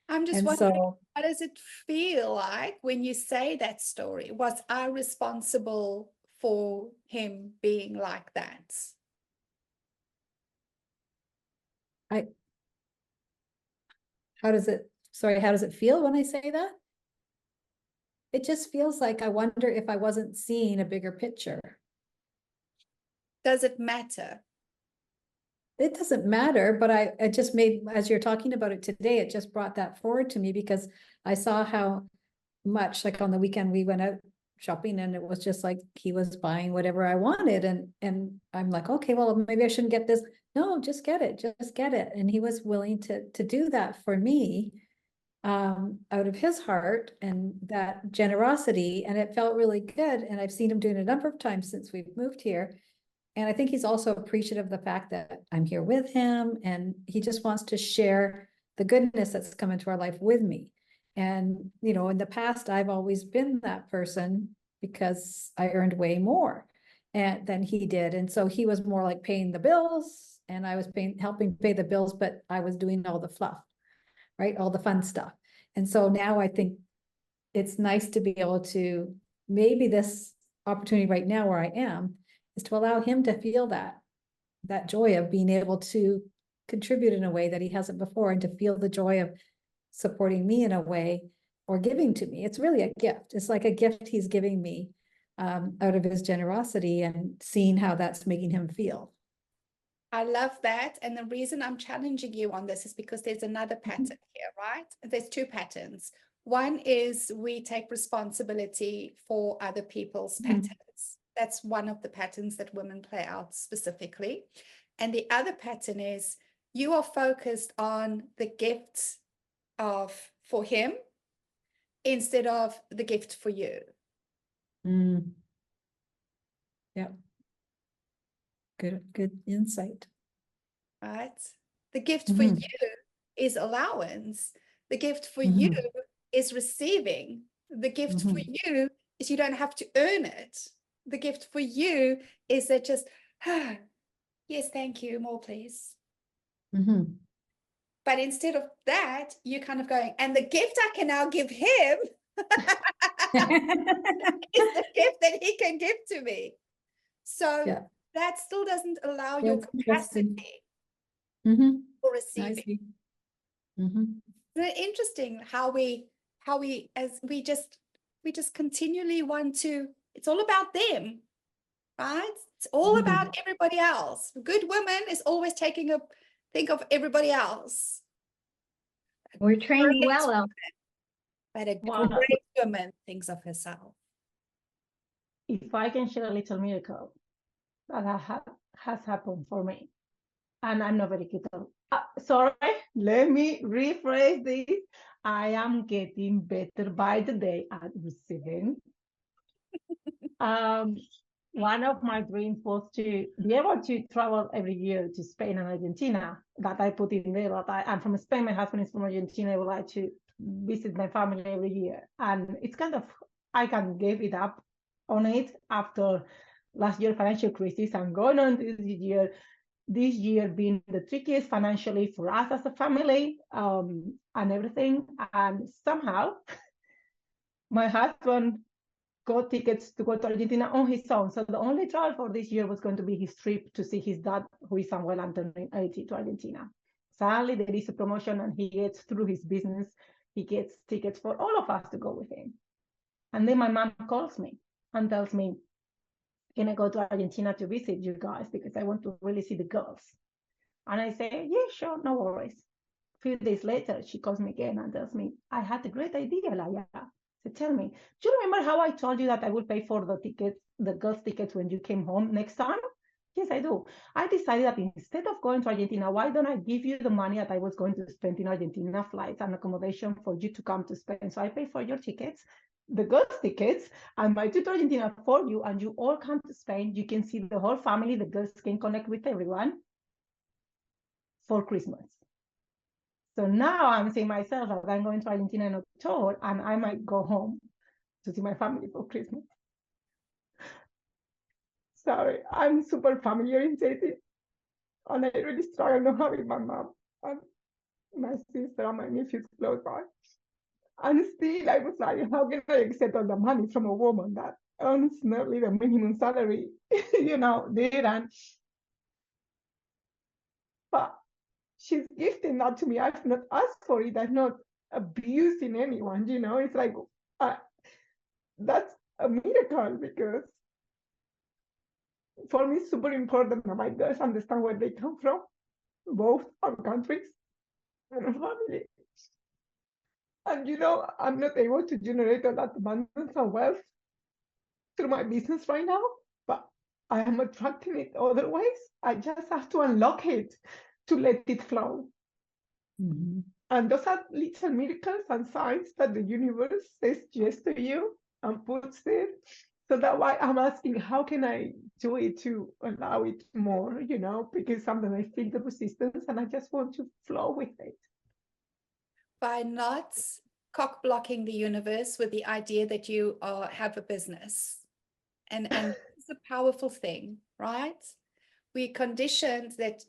I'm just And wondering, so, how does it feel like when you say that story? Was I responsible for him being like that? how does it feel when I say that? It just feels like I wonder if I wasn't seeing a bigger picture. Does it matter? It doesn't matter, but I just made, as you're talking about it today, it just brought that forward to me because I saw how much, like on the weekend, we went out shopping and it was just like he was buying whatever I wanted. And I'm like, okay, well, maybe I shouldn't get this. No, just get it. And he was willing to do that for me out of his heart and that generosity. And it felt really good. And I've seen him doing it a number of times since we've moved here. And I think he's also appreciative of the fact that I'm here with him and he just wants to share the goodness that's come into our life with me. And, in the past, I've always been that person because I earned way more than he did. And so he was more like paying the bills and I was helping pay the bills, but I was doing all the fluff, right? All the fun stuff. And so now I think it's nice to be able to, maybe this opportunity right now where I am, is to allow him to feel that joy of being able to contribute in a way that he hasn't before and to feel the joy of supporting me in a way or giving to me. It's really a gift. It's like a gift he's giving me out of his generosity and seeing how that's making him feel. I love that. And the reason I'm challenging you on this is because there's another pattern here, right? There's two patterns. One is we take responsibility for other people's patterns. That's one of the patterns that women play out specifically. And the other pattern is you are focused on the gift for him instead of the gift for you. Yeah. Good insight. right? The gift for you Mhm. is allowance. The gift for Mhm. you is receiving. The gift for Mhm. you is you don't have to earn it. The gift for you is that just, yes, thank you, more please. Mhm. But instead of that, you're kind of going, and the gift I can now give him is the gift that he can give to me. So Yeah. that still doesn't allow your That's interesting. capacity Mhm. for I receiving. see. Mhm. Isn't it interesting how we as we just continually want to, it's all about them, right? It's all Mhm. about everybody else. A good woman is always think of everybody else. We're trained Great, well, Elle. but a Wow. great woman thinks of herself. If I can share a little miracle that has happened for me, and I'm not very good at sorry, let me rephrase this. I am getting better by the day at receiving. One of my dreams was to be able to travel every year to Spain and Argentina. That I put in there. I'm from Spain. My husband is from Argentina. I would like to visit my family every year, and it's kind of, I can give it up on it after last year financial crisis and going on this year. This year being the trickiest financially for us as a family, and everything. And somehow my husband got tickets to go to Argentina on his own. So the only travel for this year was going to be his trip to see his dad, who is unwell and turning 80, to Argentina. Sadly, there is a promotion and he gets, through his business, he gets tickets for all of us to go with him. And then my mom calls me and tells me, can I go to Argentina to visit you guys? Because I want to really see the girls. And I say, yeah, sure, no worries. A few days later, she calls me again and tells me, I had a great idea, Laya. So tell me, do you remember how I told you that I will pay for the tickets, the girls' tickets when you came home next time? Yes, I do. I decided that instead of going to Argentina, why don't I give you the money that I was going to spend in Argentina, flights and accommodation for you to come to Spain? So I pay for your tickets, the girls' tickets, and my trip to Argentina for you, and you all come to Spain. You can see the whole family, the girls can connect with everyone for Christmas. So now I'm seeing myself that I'm going to Argentina in October, and I might go home to see my family for Christmas. Sorry, I'm super family oriented, and I really struggle not having my mom and my sister and my nephews close by. And still, I was like, how can I accept all the money from a woman that earns nearly the minimum salary, there? And but she's gifting that to me. I've not asked for it. I'm not abusing anyone. It's like that's a miracle, because for me it's super important that my girls understand where they come from, both our countries and our family. And I'm not able to generate a lot of abundance and wealth through my business right now, but I am attracting it otherwise. I just have to unlock it to let it flow. Mhm. And those are little miracles and signs that the universe says yes to you and puts there. So that's why I'm asking, how can I do it to allow it more, because sometimes I feel the resistance and I just want to flow with it. By not cock blocking the universe with the idea that you have a business. And it's a powerful thing, right? We conditioned that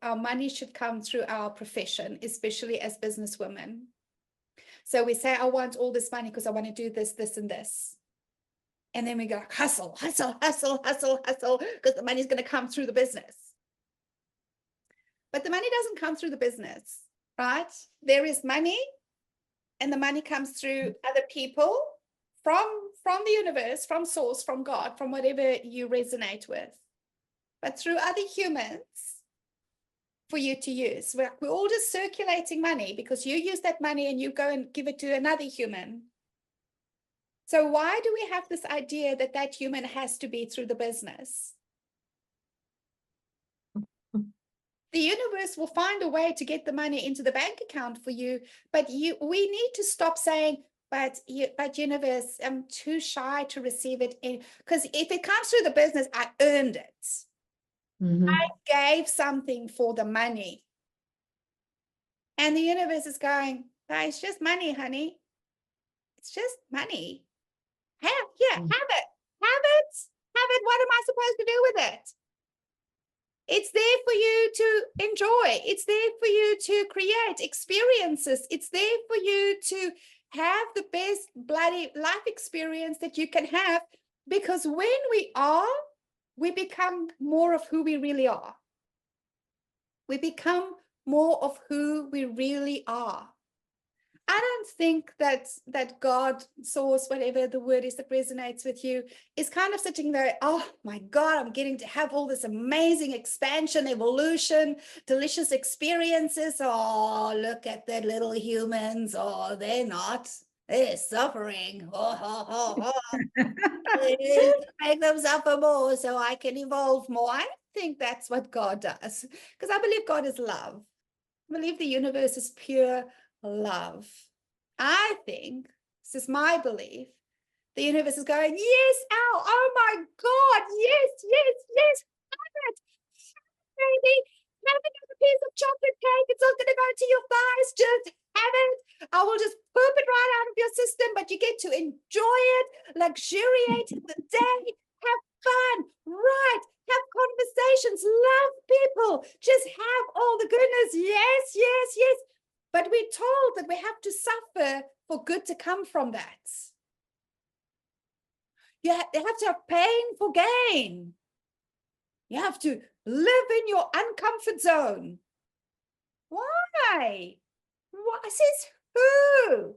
our money should come through our profession, especially as businesswomen. So we say, I want all this money because I want to do this, this, and this. And then we go, hustle, hustle, hustle, hustle, hustle, because the money's going to come through the business. But the money doesn't come through the business, right? There is money, and the money comes through other people from the universe, from source, from God, from whatever you resonate with. But through other humans for you to use. We're all just circulating money because you use that money and you go and give it to another human. So why do we have this idea that that human has to be through the business? The universe will find a way to get the money into the bank account for you, but we need to stop saying, but universe, I'm too shy to receive it in, because if it comes through the business, I earned it. Mhm. I gave something for the money. And the universe is going, "Hey, it's just money, honey. It's just money. Have it. Have it. Have it. What am I supposed to do with it? It's there for you to enjoy. It's there for you to create experiences. It's there for you to have the best bloody life experience that you can have, because when we become more of who we really are. We become more of who we really are. I don't think that God, source, whatever the word is that resonates with you, is kind of sitting there, oh my God, I'm getting to have all this amazing expansion, evolution, delicious experiences. Oh, look at the little humans. Oh, they're not. They're suffering. Make them suffer more so I can evolve more. I don't think that's what God does, because I believe God is love. I believe the universe is pure love. I think, this is my belief, the universe is going, yes, Al, oh my God, yes, have it, baby, have another piece of chocolate cake. It's not going to go to your thighs, just have it. I will just poop it right out of your system, but you get to enjoy it, luxuriate in the day, have fun, write, have conversations, love people, just have all the goodness. Yes. But we're told that we have to suffer for good to come from that. You have to have pain for gain. You have to live in your uncomfort zone. Why? What says who?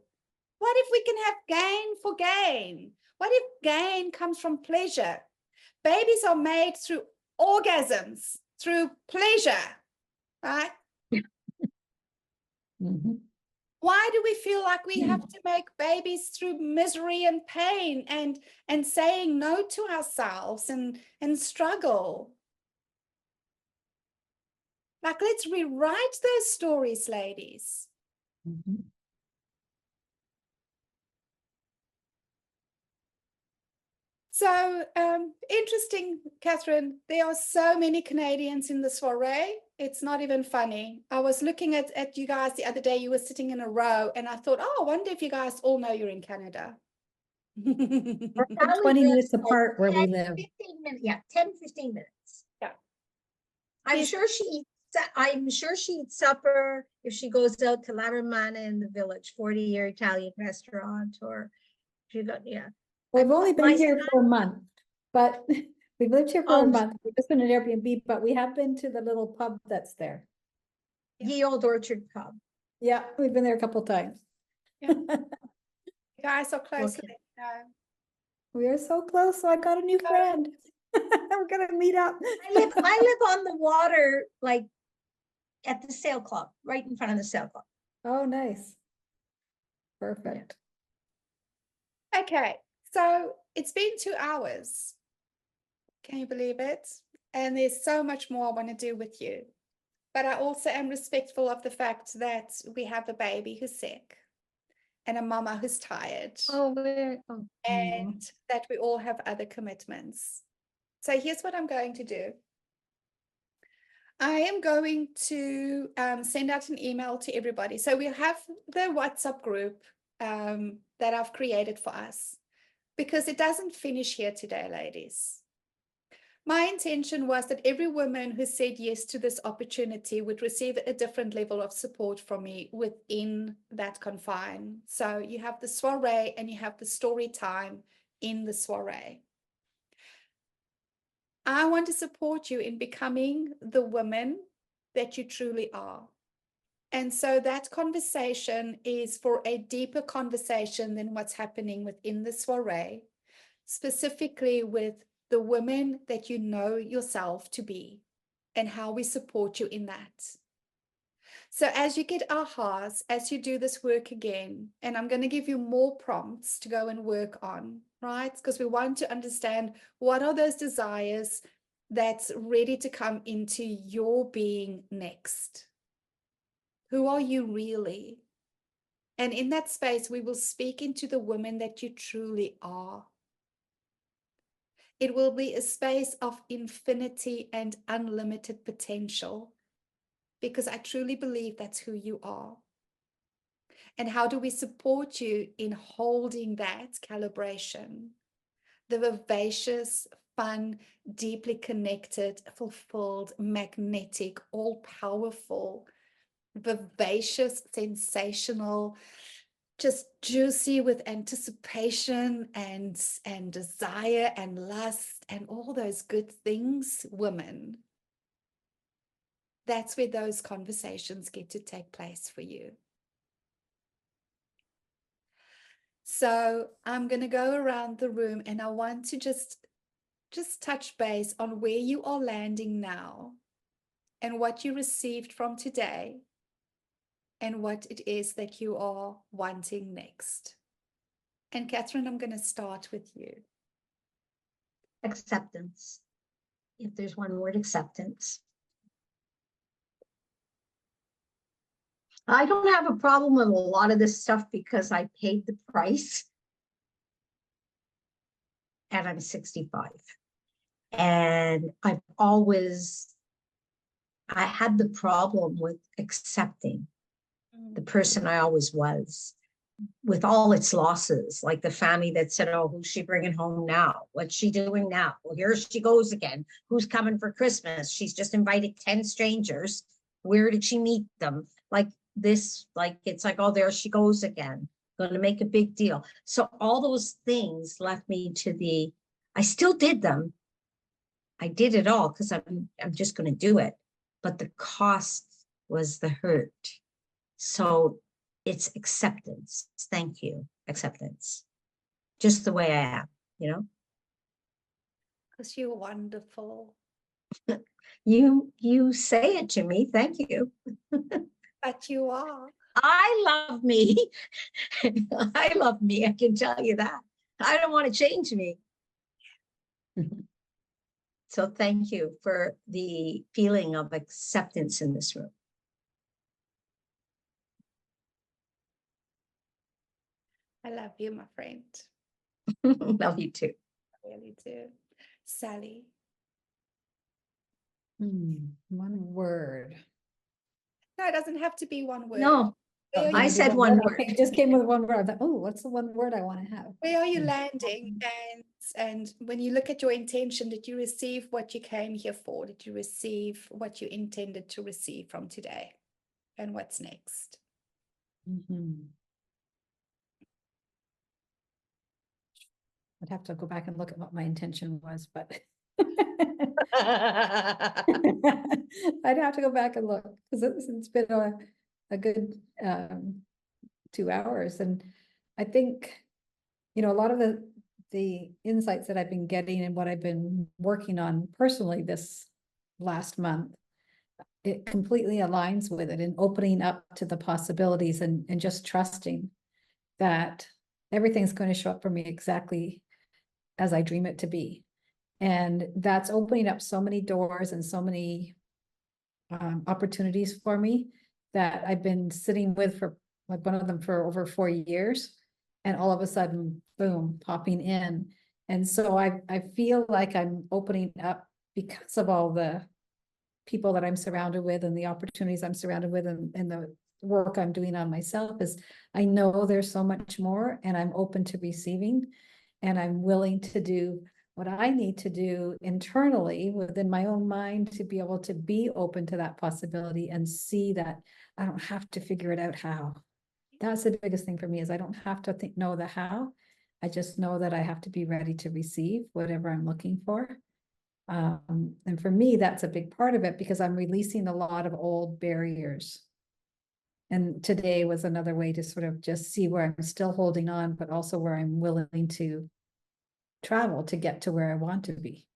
What if we can have gain for gain? What if gain comes from pleasure? Babies are made through orgasms, through pleasure, right? Mhm. Why do we feel like we have to make babies through misery and pain and saying no to ourselves and struggle? Like, let's rewrite those stories, ladies. Mhm. So interesting, Catherine. There are so many Canadians in the soiree. It's not even funny. I was looking at you guys the other day. You were sitting in a row, and I thought, oh, I wonder if you guys all know you're in Canada. Our We're family 20 lives minutes like apart where we 10, live. 15 minutes. Yeah, 10, 15 minutes. Yeah. I'm Yes. sure she eats supper if she goes out to La Romana in the village, 40-year Italian restaurant, or she got, yeah. We've only been My here son- for a month, but we've lived here for Oh, a month. We've just been at Airbnb, but we have been to the little pub that's there. Ye Old Orchard Pub. Yeah, we've been there a couple times. You guys are close. Okay. We are so close, so I got a new friend. We're gonna meet up. I live on the water, like at the sail club, right in front of the sail club. Oh, nice. Perfect. Okay, so it's been 2 hours. Can you believe it? And there's so much more I want to do with you. But I also am respectful of the fact that we have a baby who's sick and a mama who's tired, and that we all have other commitments. So here's what I'm going to do. I am going to send out an email to everybody. So we have the WhatsApp group that I've created for us, because it doesn't finish here today, ladies. My intention was that every woman who said yes to this opportunity would receive a different level of support from me within that confine. So you have the soiree and you have the story time in the soiree. I want to support you in becoming the woman that you truly are. And so that conversation is for a deeper conversation than what's happening within the soiree, specifically with the women that you know yourself to be and how we support you in that. So as you get ahas, as you do this work again, and I'm going to give you more prompts to go and work on, right? Because we want to understand what are those desires that's ready to come into your being next. Who are you really? And in that space, we will speak into the woman that you truly are. It will be a space of infinity and unlimited potential, because I truly believe that's who you are. And how do we support you in holding that calibration? The vivacious, fun, deeply connected, fulfilled, magnetic, all-powerful, vivacious, sensational, just juicy with anticipation and desire and lust and all those good things, women. That's where those conversations get to take place for you. So I'm going to go around the room, and I want to just touch base on where you are landing now and what you received from today and what it is that you are wanting next. And Catherine, I'm going to start with you. Acceptance. If there's one word, acceptance. I don't have a problem with a lot of this stuff because I paid the price and I'm 65. And I had the problem with accepting the person I always was, with all its losses, like the family that said, oh, who's she bringing home now? What's she doing now? Well, here she goes again. Who's coming for Christmas? She's just invited 10 strangers. Where did she meet them? Like this, like, it's like, oh, there she goes again. Going to make a big deal. So all those things left me to I still did them. I did it all because I'm just going to do it. But the cost was the hurt. So it's acceptance. Thank you. Acceptance. Just the way I am, you know? Because you're wonderful. You say it to me. Thank you. But you are. I love me. I love me. I can tell you that. I don't want to change me. So thank you for the feeling of acceptance in this room. I love you, my friend. Love you too. I really do. Sally. One word. No, it doesn't have to be one word. No, Where are I you- said one word. Okay, it just came with one word. I thought, oh, what's the one word I want to have? Where are you landing? And when you look at your intention, did you receive what you came here for? Did you receive what you intended to receive from today? And what's next? I'd have to go back and look at what my intention was, but I'd have to go back and look, because it's been a good 2 hours. And I think, you know, a lot of the insights that I've been getting and what I've been working on personally this last month, it completely aligns with it, and opening up to the possibilities and just trusting that everything's going to show up for me exactly as I dream it to be. And that's opening up so many doors and so many opportunities for me that I've been sitting with for, like, one of them for over 4 years, and all of a sudden, boom, popping in. And so I feel like I'm opening up because of all the people that I'm surrounded with and the opportunities I'm surrounded with, and the work I'm doing on myself. Is I know there's so much more, and I'm open to receiving, and I'm willing to do what I need to do internally within my own mind to be able to be open to that possibility and see that I don't have to figure it out how. That's the biggest thing for me, is I don't have to know the how. I just know that I have to be ready to receive whatever I'm looking for. And for me, that's a big part of it, because I'm releasing a lot of old barriers. And today was another way to sort of just see where I'm still holding on, but also where I'm willing to travel to get to where I want to be,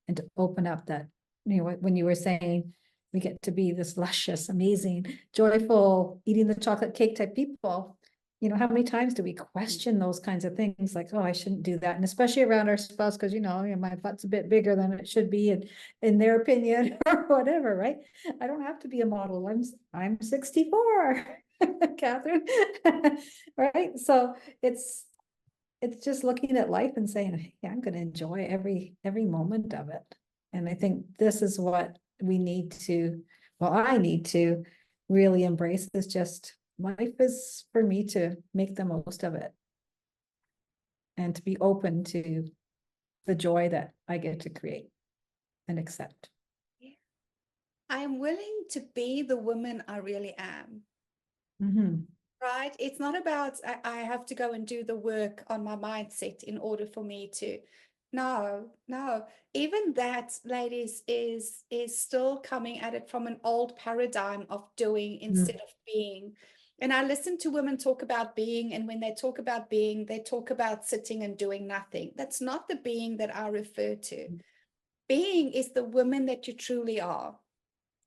and to open up that, you know, when you were saying we get to be this luscious, amazing, joyful, eating the chocolate cake type people, you know, how many times do we question those kinds of things, like, oh, I shouldn't do that, and especially around our spouse, because you know, my butt's a bit bigger than it should be, and in their opinion, or whatever, right? I don't have to be a model. I'm 64. Catherine. Right? So it's just looking at life and saying, hey, I'm gonna enjoy every moment of it. And I think this is what we need to, well, I need to really embrace, is just life is for me to make the most of it. And to be open to the joy that I get to create and accept. I am willing to be the woman I really am. Mm-hmm. Right? It's not about I have to go and do the work on my mindset in order for me to. No. Even that, ladies, is still coming at it from an old paradigm of doing instead of being. And I listen to women talk about being, and when they talk about being, they talk about sitting and doing nothing. That's not the being that I refer to. Being is the woman that you truly are.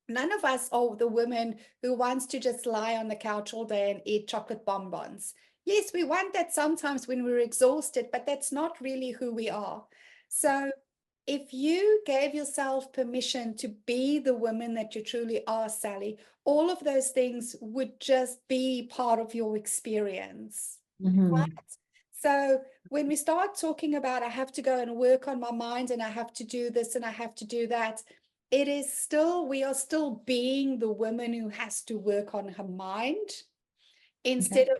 None of us are the women who wants to just lie on the couch all day and eat chocolate bonbons. Yes, we want that sometimes when we're exhausted, but that's not really who we are. So if you gave yourself permission to be the woman that you truly are, Sally, all of those things would just be part of your experience. Right? So when we start talking about I have to go and work on my mind and I have to do this and I have to do that, it is still, we are still being the woman who has to work on her mind instead of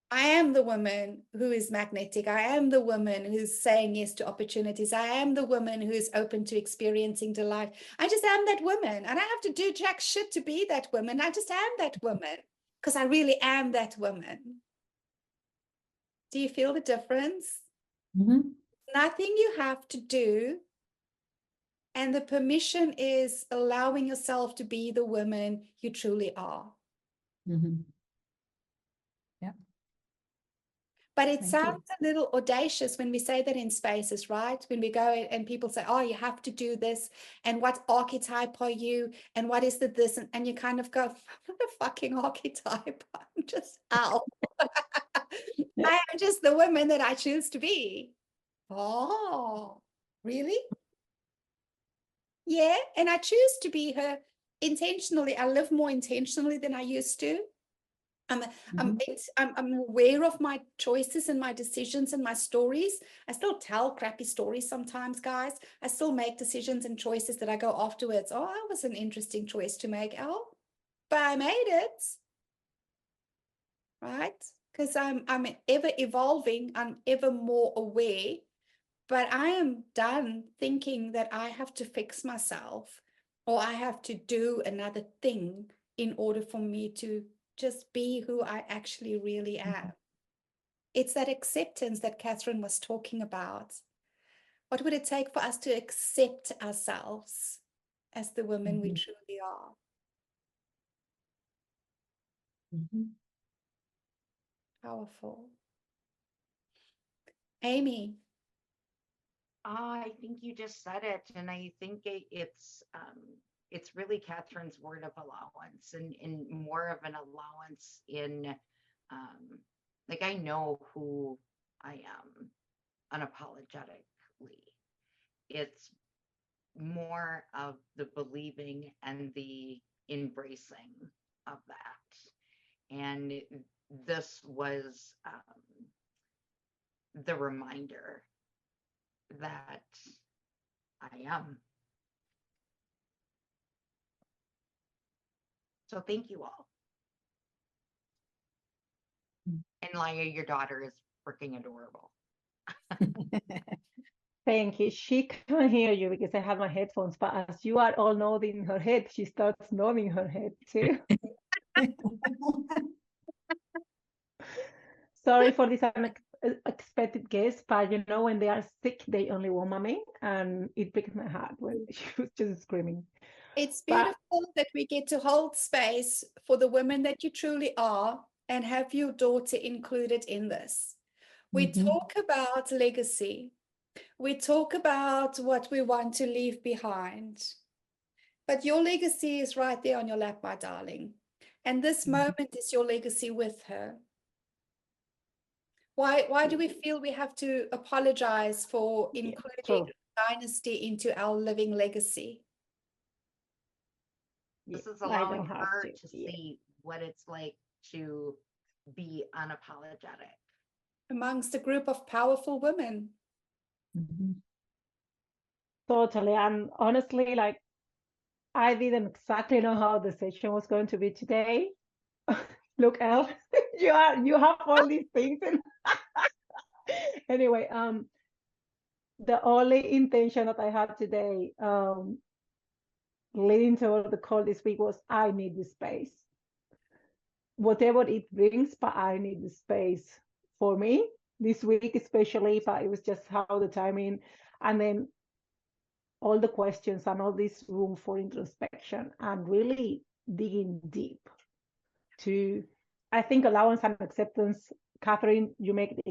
I am the woman who is magnetic. I am the woman who's saying yes to opportunities. I am the woman who is open to experiencing delight. I just am that woman. I don't have to do jack shit to be that woman. I just am that woman because I really am that woman. Do you feel the difference? Nothing you have to do. And the permission is allowing yourself to be the woman you truly are. Yeah. But it Thank sounds you. a little audacious when we say that in spaces, right? When we go and people say, oh, you have to do this. And what archetype are you? And what is the this? And you kind of go, I'm not a fucking archetype. I'm just Al. I am just the woman that I choose to be. Oh, really? Yeah. And I choose to be her intentionally. I live more intentionally than I used to. I'm aware of my choices and my decisions and my stories. I still tell crappy stories sometimes, guys. I still make decisions and choices that I go afterwards. Oh, that was an interesting choice to make, Al, but I made it, right? Because I'm ever evolving. I'm ever more aware. But I am done thinking that I have to fix myself or I have to do another thing in order for me to just be who I actually really am. It's that acceptance that Catherine was talking about. What would it take for us to accept ourselves as the women we truly are? Powerful. Amy. I think you just said it, and I think it's really Catherine's word of allowance, and more of an allowance in like I know who I am unapologetically. It's more of the believing and the embracing of that, and this was the reminder that I am. So thank you all. And Laia, your daughter is freaking adorable. Thank you. She can't hear you because I have my headphones, but as you are all nodding her head, she starts nodding her head too. Sorry for this unexpected guest, but you know, when they are sick, they only want mommy, and it breaks my heart when she was just screaming. It's beautiful that we get to hold space for the women that you truly are and have your daughter included in this. We talk about legacy. We talk about what we want to leave behind. But your legacy is right there on your lap, my darling. And this moment is your legacy with her. Why do we feel we have to apologize for including Dynasty into our living legacy? This is allowing her to see what it's like to be unapologetic. Amongst a group of powerful women. Totally. And honestly, like, I didn't exactly know how the session was going to be today. Look, Elle, you have all these things. Anyway, the only intention that I had today, leading toward the call this week, was I need the space. Whatever it brings, but I need the space for me this week, especially if it was just how the timing, and then all the questions and all this room for introspection and really digging deep to, I think, allowance and acceptance. Catherine, you make it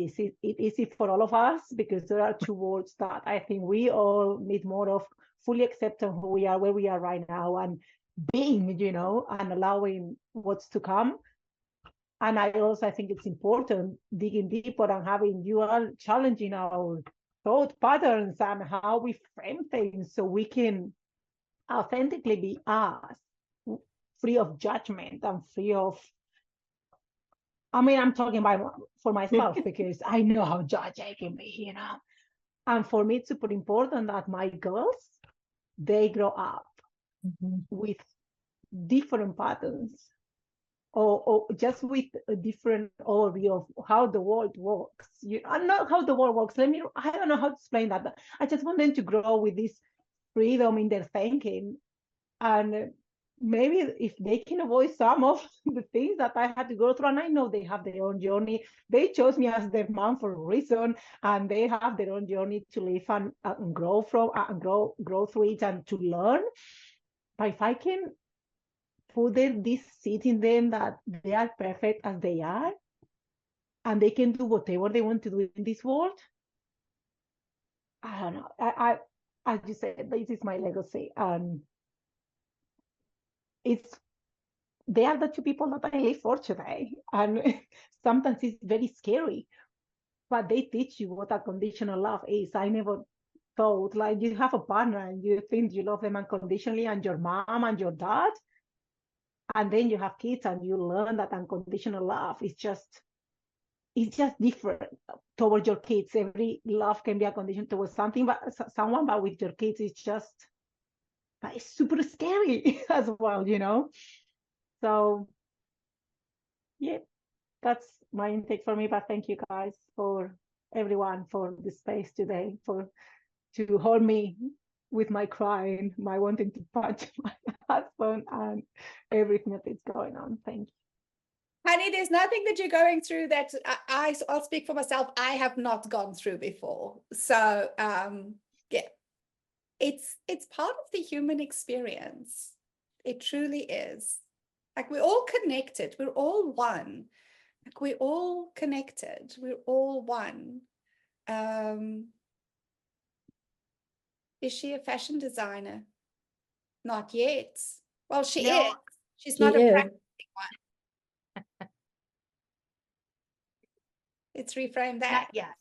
easy for all of us, because there are two words that I think we all need more of: fully accepting who we are, where we are right now, and being, and allowing what's to come. And I think it's important digging deeper and having you all challenging our thought patterns and how we frame things, so we can authentically be us, free of judgment and free of, I'm talking about for myself because I know how judge I can be, And for me, it's super important that my girls, they grow up with different patterns, or just with a different overview of how the world works. Not how the world works. I don't know how to explain that, but I just want them to grow with this freedom in their thinking. And maybe if they can avoid some of the things that I had to go through, and I know they have their own journey. They chose me as their mom for a reason, and they have their own journey to live and grow from, and grow through it, and to learn. But if I can put this seed in them that they are perfect as they are, and they can do whatever they want to do in this world, I don't know. I as you said, this is my legacy, and they are the two people that I live for today. And sometimes it's very scary, but they teach you what unconditional love is. I never thought, like, you have a partner and you think you love them unconditionally, and your mom and your dad, and then you have kids and you learn that unconditional love is just different towards your kids. Every love can be unconditional towards someone, but with your kids, but it's super scary as well, So yeah, that's my intake for me. But thank you guys, for everyone, for the space today, to hold me with my crying, my wanting to punch my husband, and everything that is going on. Thank you. Honey, there's nothing that you're going through that I'll speak for myself, I have not gone through before. So yeah, it's part of the human experience. It truly is. Like, we're all connected. We're all one. Like, we're all connected. We're all one. Is she a fashion designer? Not yet. Well, she is. She's not a practicing one. Let's reframe that. Not yet.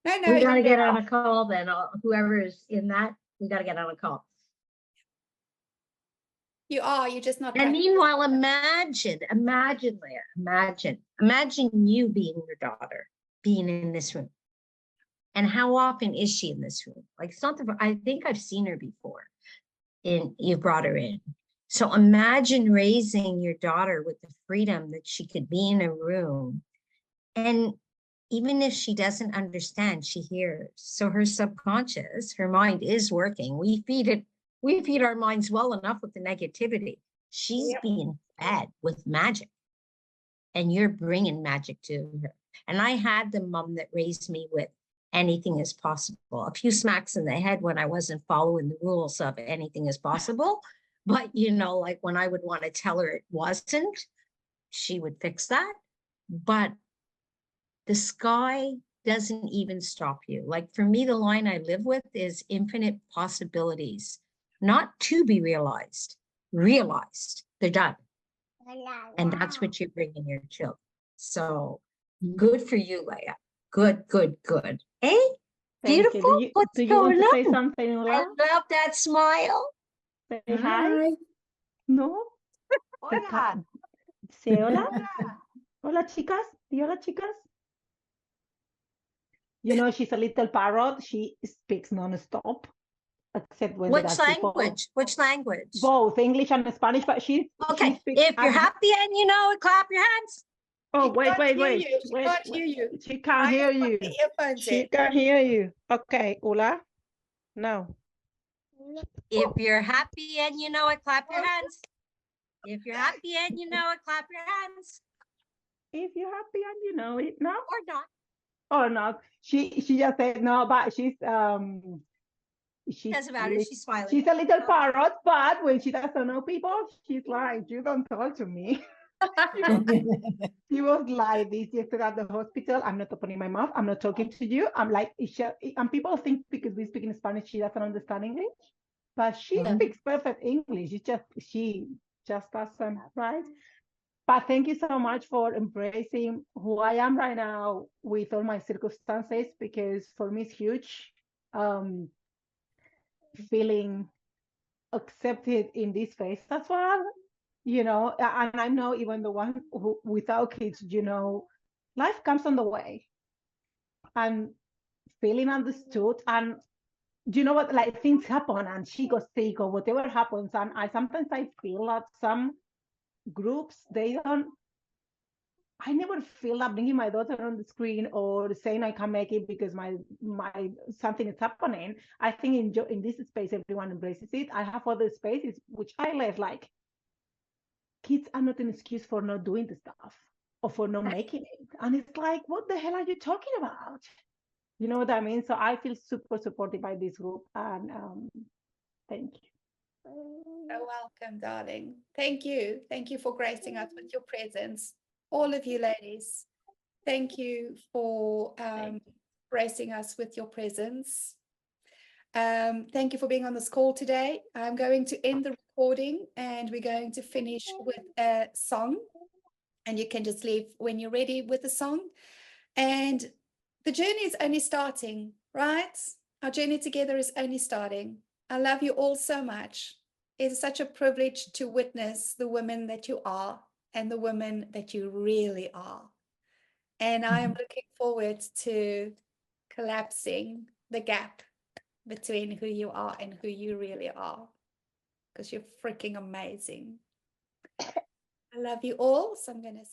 No. We got to get on a call then. Whoever is in that, we got to get on a call. You're just not. And meanwhile, imagine, Leah, imagine you being your daughter, being in this room. And how often is she in this room? Like, it's not I think I've seen her before. You brought her in. So imagine raising your daughter with the freedom that she could be in a room. And even if she doesn't understand, she hears. So her subconscious, her mind is working. We feed our minds well enough with the negativity. She's being fed with magic. And you're bringing magic to her. And I had the mom that raised me with anything is possible. A few smacks in the head when I wasn't following the rules of anything is possible. But, like when I would want to tell her it wasn't, she would fix that. But the sky doesn't even stop you. Like, for me, the line I live with is infinite possibilities, not to be realized. They're done. And that's what you bring in your children. So good for you, Leah. Good. Hey, beautiful. Do you want to say something, Leah? I love that smile. Say hi. No? Oh, yeah. Say hola. Hola, chicas. Di hola, chicas. You know, she's a little parrot. She speaks non-stop, except when there Which are people. language? Which language? Both English and Spanish, but she Okay, speaks. if you're happy and you know it, clap your hands. Oh, She can't hear wait. you. She can't hear you. She can't I hear have got you. the earphones She in. can hear you. Okay, hola. No. If you're happy and you know it, clap your hands. If you're happy and you know it, clap your hands. If you're happy and you know it, no. Or not. Or not. She just said no, but she's Doesn't matter. She's smiling. she's a little parrot, but when she doesn't know people, she's like, you don't talk to me. She was like this yesterday at the hospital. I'm not opening my mouth. I'm not talking to you. I'm like, and people think because we speak in Spanish, she doesn't understand English, but she speaks perfect English. She just doesn't, right? But thank you so much for embracing who I am right now with all my circumstances, because for me it's huge. Feeling accepted in this space as well, you know, and I know even the one who without kids, you know, life comes on the way, and feeling understood, and you know what, like things happen and she got sick or whatever happens, and I sometimes I feel that some groups, I never feel like bringing my daughter on the screen or saying I can't make it because my something is happening. I think in this space everyone embraces it. I have other spaces which I left, like kids are not an excuse for not doing the stuff or for not making it. And it's like, what the hell are you talking about? You know what I mean? So I feel super supported by this group, and thank you. So welcome, darling. Thank you. Thank you for gracing us with your presence. All of you ladies, thank you for gracing us with your presence. Thank you for being on this call today. I'm going to end the recording and we're going to finish with a song. And you can just leave when you're ready with the song. And the journey is only starting, right? Our journey together is only starting. I love you all so much. It is such a privilege to witness the women that you are and the women that you really are. And I am looking forward to collapsing the gap between who you are and who you really are, because you're freaking amazing. I love you all. So I'm going to